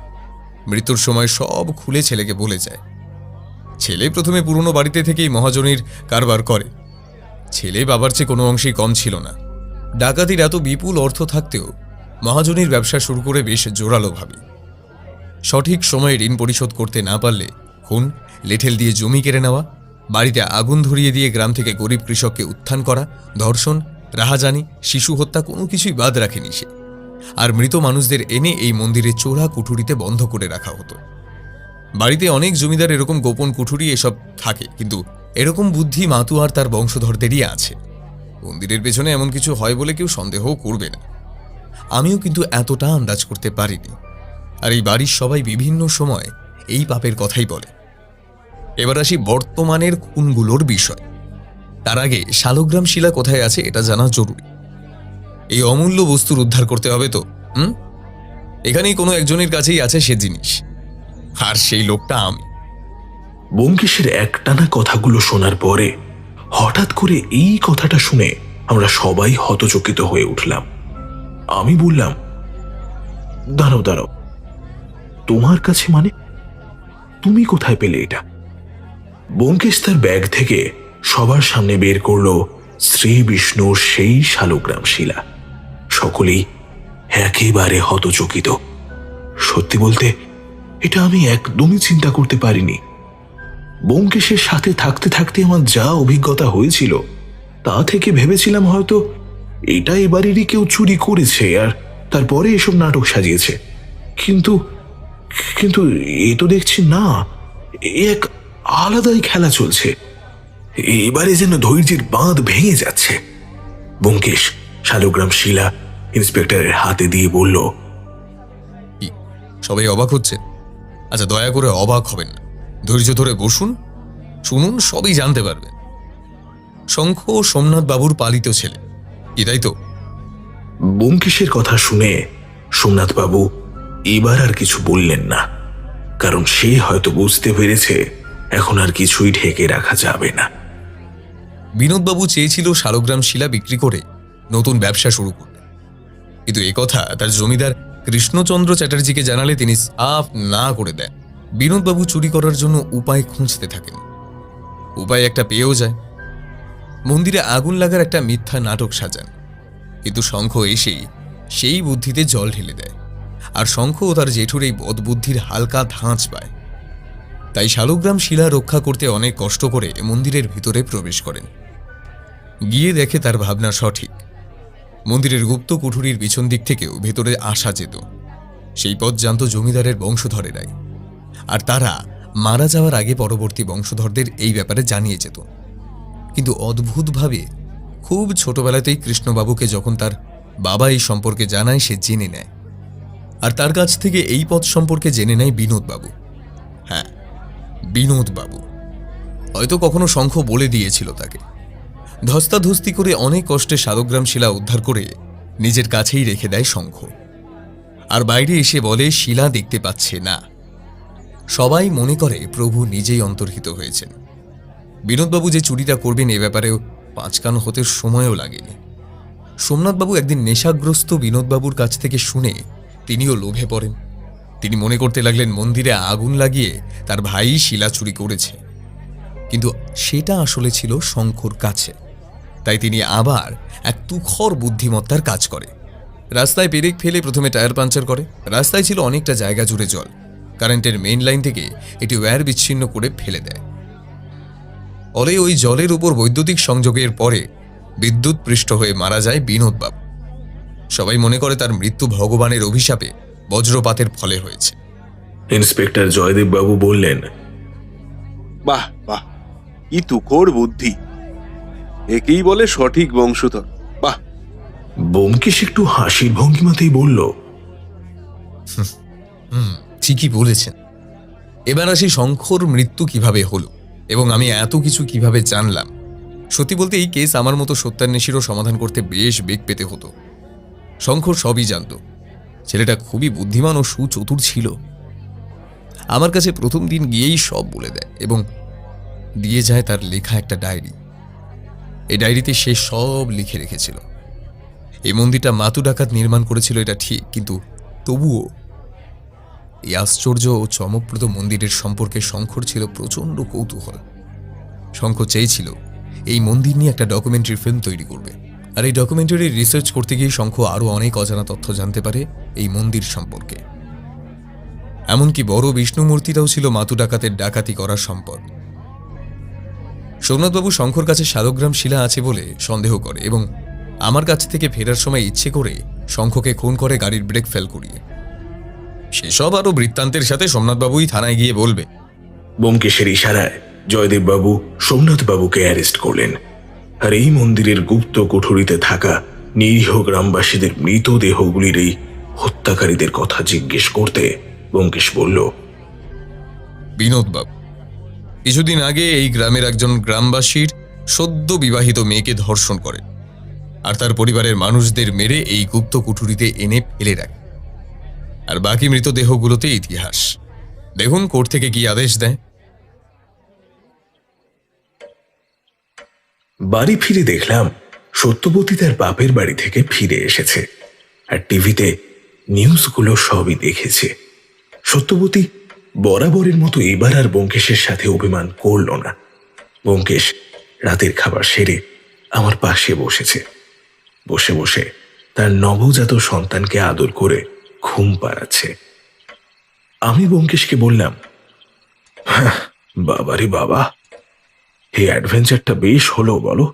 মৃত্যুর সময় সব খুলে ছেলেকে বলে যায়। ছেলে প্রথমে পুরনো বাড়িতে থেকেই মহাজনীর কারবার করে। ছেলে বাবার চেয়ে কোনো অংশেই কম ছিল না। ডাকাতির এত বিপুল অর্থ থাকতেও মহাজনীর ব্যবসা শুরু করে বেশ জোরালোভাবে। সঠিক সময়ে ঋণ পরিশোধ করতে না পারলে খুন, লেঠেল দিয়ে জমি কেড়ে নেওয়া, বাড়িতে আগুন ধরিয়ে দিয়ে গ্রাম থেকে গরিব কৃষককে উত্থান করা, ধর্ষণ, রাহাজানি, শিশু হত্যা কোনো কিছুই বাদ রাখেনি সে। আর মৃত মানুষদের এনে এই মন্দিরে চোরা কুঠুরিতে বন্ধ করে রাখা হতো। বাড়িতে অনেক জমিদার এরকম গোপন কুঠুরি এসব থাকে, কিন্তু এরকম বুদ্ধি মাতু আর তার বংশধরদেরই আছে। মন্দিরের পেছনে এমন কিছু হয় বলে কেউ সন্দেহও করবে না। আমিও কিন্তু এতটা আন্দাজ করতে পারিনি। আর এই বাড়ির সবাই বিভিন্ন সময় এই পাপের কথাই বলে। এবার আসি বর্তমানের খুনগুলোর বিষয়। তার আগে শালগ্রাম শিলা কোথায় আছে এটা জানা জরুরি। এই অমূল্য বস্তুর উদ্ধার করতে হবে তো। এখানেই কোনো একজনের কাছেই আছে সে জিনিস, আর সেই লোকটা আমি। ব্যোমকেশের একটানা কথাগুলো শোনার পরে হঠাৎ করে এই কথাটা শুনে আমরা সবাই হতচকিত হয়ে উঠলাম। আমি বললাম, দাঁড়াও দাঁড়াও, তোমার কাছে মানে? তুমি কোথায় পেলে এটা? ব্যোমকেশ তার ব্যাগ থেকে সবার সামনে বের করলো শ্রী বিষ্ণুর সেই শালগ্রাম শিলা। সকলেই একেবারে হতচকিত। সত্যি বলতে এটা আমি একদমই চিন্তা করতে পারিনি। ব্যোমকেশের সাথে থাকতে থাকতে আমার যা অভিজ্ঞতা হয়েছিল তা থেকে ভেবেছিলাম হয়তো এটা এ বাড়িরই কেউ চুরি করেছে আর তারপরে এসব নাটক সাজিয়েছে। কিন্তু কিন্তু এ তো দেখছি না, এ এক আলাদাই খেলা চলছে। এবারে যেন ধৈর্যের বাঁধ ভেঙে যাচ্ছে। ব্যোমকেশ শালগ্রাম শিলা ইন্সপেক্টরের হাতে দিয়ে বলল, কি সবাই অবাক হচ্ছে? আচ্ছা, দয়া করে অবাক হবেন না, ধৈর্য ধরে বসুন, শুনুন, সবই জানতে পারবেন। শঙ্খ সোমনাথ বাবুর পালিত ছেলে, কি তাই তো? ব্যোমকেশের কথা শুনে সোমনাথ বাবু এবার আর কিছু বললেন না, কারণ সে হয়তো বুঝতে পেরেছে এখন আর কিছুই ঢেকে রাখা যাবে না। বিনোদবাবু চেয়েছিল শালগ্রাম শিলা বিক্রি করে নতুন ব্যবসা শুরু করবে, কিন্তু একথা তার জমিদার কৃষ্ণচন্দ্র চ্যাটার্জিকে জানালে তিনি সাফ না করে দেন। বিনোদবাবু চুরি করার জন্য উপায় খুঁজতে থাকেন। উপায় একটা পেয়েও যায়। মন্দিরে আগুন লাগার একটা মিথ্যা নাটক সাজান, কিন্তু শঙ্খ এসেই সেই বুদ্ধিতে জল ঢেলে দেয়। আর শঙ্খ ও তার জেঠুর এই বদবুদ্ধির হালকা ধাঁচ পায়। তাই শালগ্রাম শিলা রক্ষা করতে অনেক কষ্ট করে মন্দিরের ভিতরে প্রবেশ করেন। গিয়ে দেখে তার ভাবনা সঠিক। মন্দিরের গুপ্ত কুঠুরির পিছন দিক থেকেও ভেতরে আসা যেত। সেই পথ জানত জমিদারের বংশধরেরাই, আর তারা মারা যাওয়ার আগে পরবর্তী বংশধরদের এই ব্যাপারে জানিয়ে যেত। কিন্তু অদ্ভুতভাবে খুব ছোটবেলাতেই কৃষ্ণবাবুকে যখন তার বাবা এই সম্পর্কে জানায়, সে জেনে নেয়। আর তার কাছ থেকে এই পথ সম্পর্কে জেনে নেয় বিনোদবাবু। হ্যাঁ, বিনোদবাবু হয়তো কখনো শঙ্খ বলে দিয়েছিল তাকে। ধস্তাধস্তি করে অনেক কষ্টে শালগ্রাম শিলা উদ্ধার করে নিজের কাছেই রেখে দেয় শঙ্খ। আর বাইরে এসে বলে শিলা দেখতে পাচ্ছে না। সবাই মনে করে প্রভু নিজেই অন্তর্হিত হয়েছেন। বিনোদবাবু যে চুরিটা করবেন এ ব্যাপারেও পাঁচকান হতে সময়ও লাগেনি। সোমনাথবাবু একদিন নেশাগ্রস্ত বিনোদবাবুর কাছ থেকে শুনে তিনিও লোভে পড়েন। তিনি মনে করতে লাগলেন মন্দিরে আগুন লাগিয়ে তার ভাই শিলা চুরি করেছে, কিন্তু সেটা আসলে ছিল শঙ্খর কাছে। তাই তিনি আবার এক তুখর বুদ্ধিমত্তার কাজ করে। রাস্তায় পেরেক ফেলে প্রথমে টায়ার পাঞ্চার করে। রাস্তায় ছিল অনেকটা জায়গা জুড়ে জল। কারেন্টের মেইন লাইন থেকে একটি ওয়্যার বিচ্ছিন্ন করে ফেলে দেয়। ফলে ওই জলের উপর বৈদ্যুতিক সংযোগের পরে বিদ্যুৎ পৃষ্ঠ হয়ে মারা যায় বিনোদবাবু। সবাই মনে করে তার মৃত্যু ভগবানের অভিশাপে বজ্রপাতের ফলে হয়েছে। ইন্সপেক্টর জয়দেব বাবু বললেন, বাহ বাহ, কি তুখোড় বুদ্ধি! একেই বলে সঠিক বংশধর। বাহ! ব্যোমকেশ একটু হাসির ভঙ্গিমাতেই বলল, ঠিকই বলেছেন। এবার আসি শঙ্খর মৃত্যু কিভাবে হলো এবং আমি এত কিছু কিভাবে জানলাম। সত্যি বলতে এই কেস আমার মতো সত্যান্বেষীরও সমাধান করতে বেশ বেগ পেতে হতো। শঙ্খর সবই জানত। ছেলেটা খুবই বুদ্ধিমান ও সুচতুর ছিল। আমার কাছে প্রথম দিন গিয়েই সব বলে দেয় এবং দিয়ে যায় তার লেখা একটা ডায়েরি। এই ডায়েরিতে সে সব লিখে রেখেছিল। এই মন্দিরটা মাতু ডাকাত নির্মাণ করেছিল, এটা ঠিক, কিন্তু তবুও এই আশ্চর্য ও চমকপ্রদ মন্দিরের সম্পর্কে শঙ্খর ছিল প্রচণ্ড কৌতূহল। শঙ্খ চেয়েছিল এই মন্দির নিয়ে একটা ডকুমেন্টারি ফিল্ম তৈরি করবে। আর এই ডকুমেন্টারি রিসার্চ করতে গিয়ে শঙ্খ আরও অনেক অজানা তথ্য জানতে পারে এই মন্দির সম্পর্কে। এমনকি বড় বিষ্ণু মূর্তিটাও ছিল মাতু ডাকাতের ডাকাতি করার সম্পদ। সোমনাথবাবু শঙ্খর কাছে শালগ্রাম শিলা আছে বলে সন্দেহ করে এবং আমার কাছ থেকে ফেরার সময় ইচ্ছে করে শঙ্খকে খুন করে গাড়ির ব্রেক ফেল করিয়ে। সেসব আরও বৃত্তান্তের সাথে সোমনাথবাবুই থানায় গিয়ে বলবে। ব্যোমকেশের ইশারায় জয়দেব বাবু সোমনাথ বাবুকে অ্যারেস্ট করলেন। আর এই মন্দিরের গুপ্ত কুঠুরিতে থাকা নিরীহ গ্রামবাসীদের মৃতদেহগুলির এই হত্যাকারীদের কথা জিজ্ঞেস করতে ব্যোমকেশ বলল, বিনোদবাবু, কিছুদিন আগে এই গ্রামের একজন গ্রামবাসীর সদ্য বিবাহিত মেয়েকে ধর্ষণ করে আর তার পরিবারের মানুষদের মেরে এই গুপ্ত কুঠুরিতে এনে ফেলে রাখে। আর বাকি মৃতদেহগুলোতে ইতিহাস। দেখুন কোর্ট থেকে কি আদেশ দেয়। বাড়ি ফিরে দেখলাম সত্যবতী তার বাপের বাড়ি থেকে ফিরে এসেছে আর টিভিতে নিউজগুলো সবই দেখেছে। সত্যবতী বরাবরের মতো এবার আর ব্যোমকেশের সাথে অভিমান করল না। ব্যোমকেশ রাতের খাবার সেরে আমার পাশে বসেছে। বসে বসে তার নবজাত সন্তানকে আদর করে ঘুম পাড়াচ্ছে। আমি ব্যোমকেশকে বললাম, বাবারে বাবা, এই অ্যাডভেঞ্চারটা বেশ হলো বলো।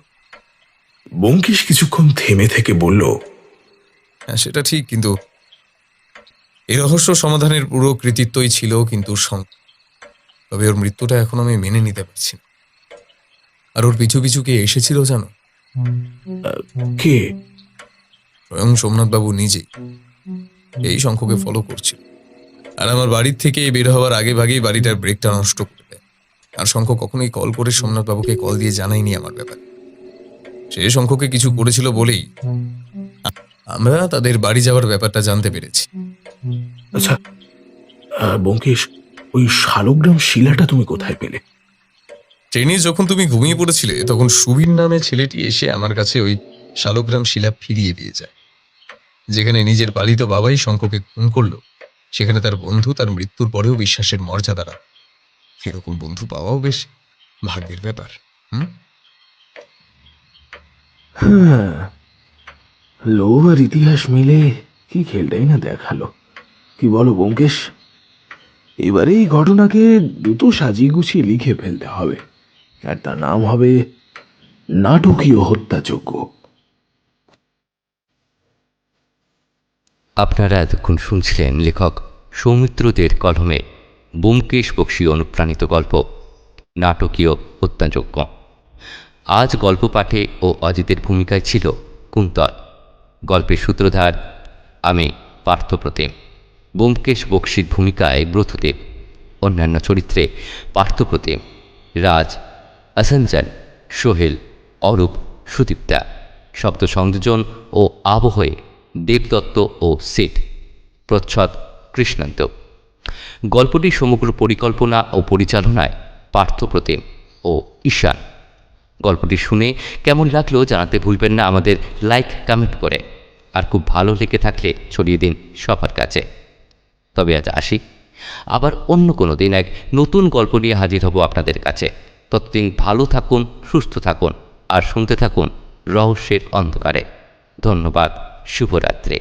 ব্যোমকেশ কিছুক্ষণ থেমে থেকে বলল, হ্যাঁ সেটা ঠিক, কিন্তু এই রহস্য সমাধানের পুরো কৃতিত্বই ছিল কিন্তু তবে ওর মৃত্যুটা এখন আমি মেনে নিতে পারছি না। আর ওর পিছু পিছু কে এসেছিল জানো? কে? স্বয়ং সোমনাথবাবু নিজেই এই শঙ্খকে ফলো করছিল। আর আমার বাড়ির থেকে বের হওয়ার আগে ভাগেই বাড়িটার ব্রেকটা নষ্ট করে দেয়। আর শঙ্খ কখনোই কল করে সোমনাথবাবুকে কল দিয়ে জানায়নি আমার ব্যাপারে। সে শঙ্খকে কিছু করেছিল বলেই আমরা তাদের বাড়ি যাওয়ার ব্যাপারটা জানতে পেরেছি। আচ্ছা ব্যোমকেশ, ওই শালগ্রাম শিলাটা তুমি কোথায় পেলে? ট্রেনে যখন তুমি ঘুমিয়ে পড়েছিলে তখন সুবীর নামে ছেলেটি এসে আমার কাছে ওই শালগ্রাম শিলা ফিরিয়ে দিয়ে যায়। যেখানে নিজের পালিত বাবাই শঙ্খকে খুন করলো, সেখানে তার বন্ধু তার মৃত্যুর পরেও বিশ্বাসের মর্যাদা রাখে। এরকম বন্ধু পাওয়াও বেশ ভাগ্যের ব্যাপার। হ্যাঁ, লোভ আর ইতিহাস মিলে কি খেলটাই না দেখালো। কি বলো ব্যোমকেশ? এবারে এই ঘটনাকে দ্রুত সাজিয়ে গুছিয়ে লিখে ফেলতে হবে, আর তার নাম হবে নাটকীয় হত্যাযজ্ঞ। আপনারা এতক্ষণ শুনছিলেন লেখক সৌমিত্র দের কলমে ব্যোমকেশ বক্সী অনুপ্রাণিত গল্প নাটকীয় হত্যাযজ্ঞ। আজ গল্প পাঠে ও অজিতের ভূমিকায় ছিল কুন্তল। গল্পের সূত্রধার আমি পার্থপ্রতিম। ব্যোমকেশ বক্সীর ভূমিকায় ব্রতদেব, অন্যান্য চরিত্রে পার্থপ্রতিম, রাজ, আসঞ্জন, সোহেল, অরূপ, সুদীপ্তা। শব্দ সংযোজন ও আবহে দেবদত্ত ও সিট, প্রচ্ছদ কৃষ্ণান্ত। গল্পটির সমগ্র পরিকল্পনা ও পরিচালনায় পার্থপ্রতিম ও ঈশান। গল্পটি শুনে কেমন লাগলো জানাতে ভুলবেন না আমাদের লাইক কমেন্ট করে। আর খুব ভালো লেগে থাকলে ছড়িয়ে দিন সবার কাছে। তবে আজ আসি, আবার অন্য কোনো দিন এক নতুন গল্প নিয়ে হাজির হব আপনাদের কাছে। ততদিন ভালো থাকুন, সুস্থ থাকুন আর শুনতে থাকুন রহস্যের অন্ধকারে। ধন্যবাদ, শুভরাত্রি।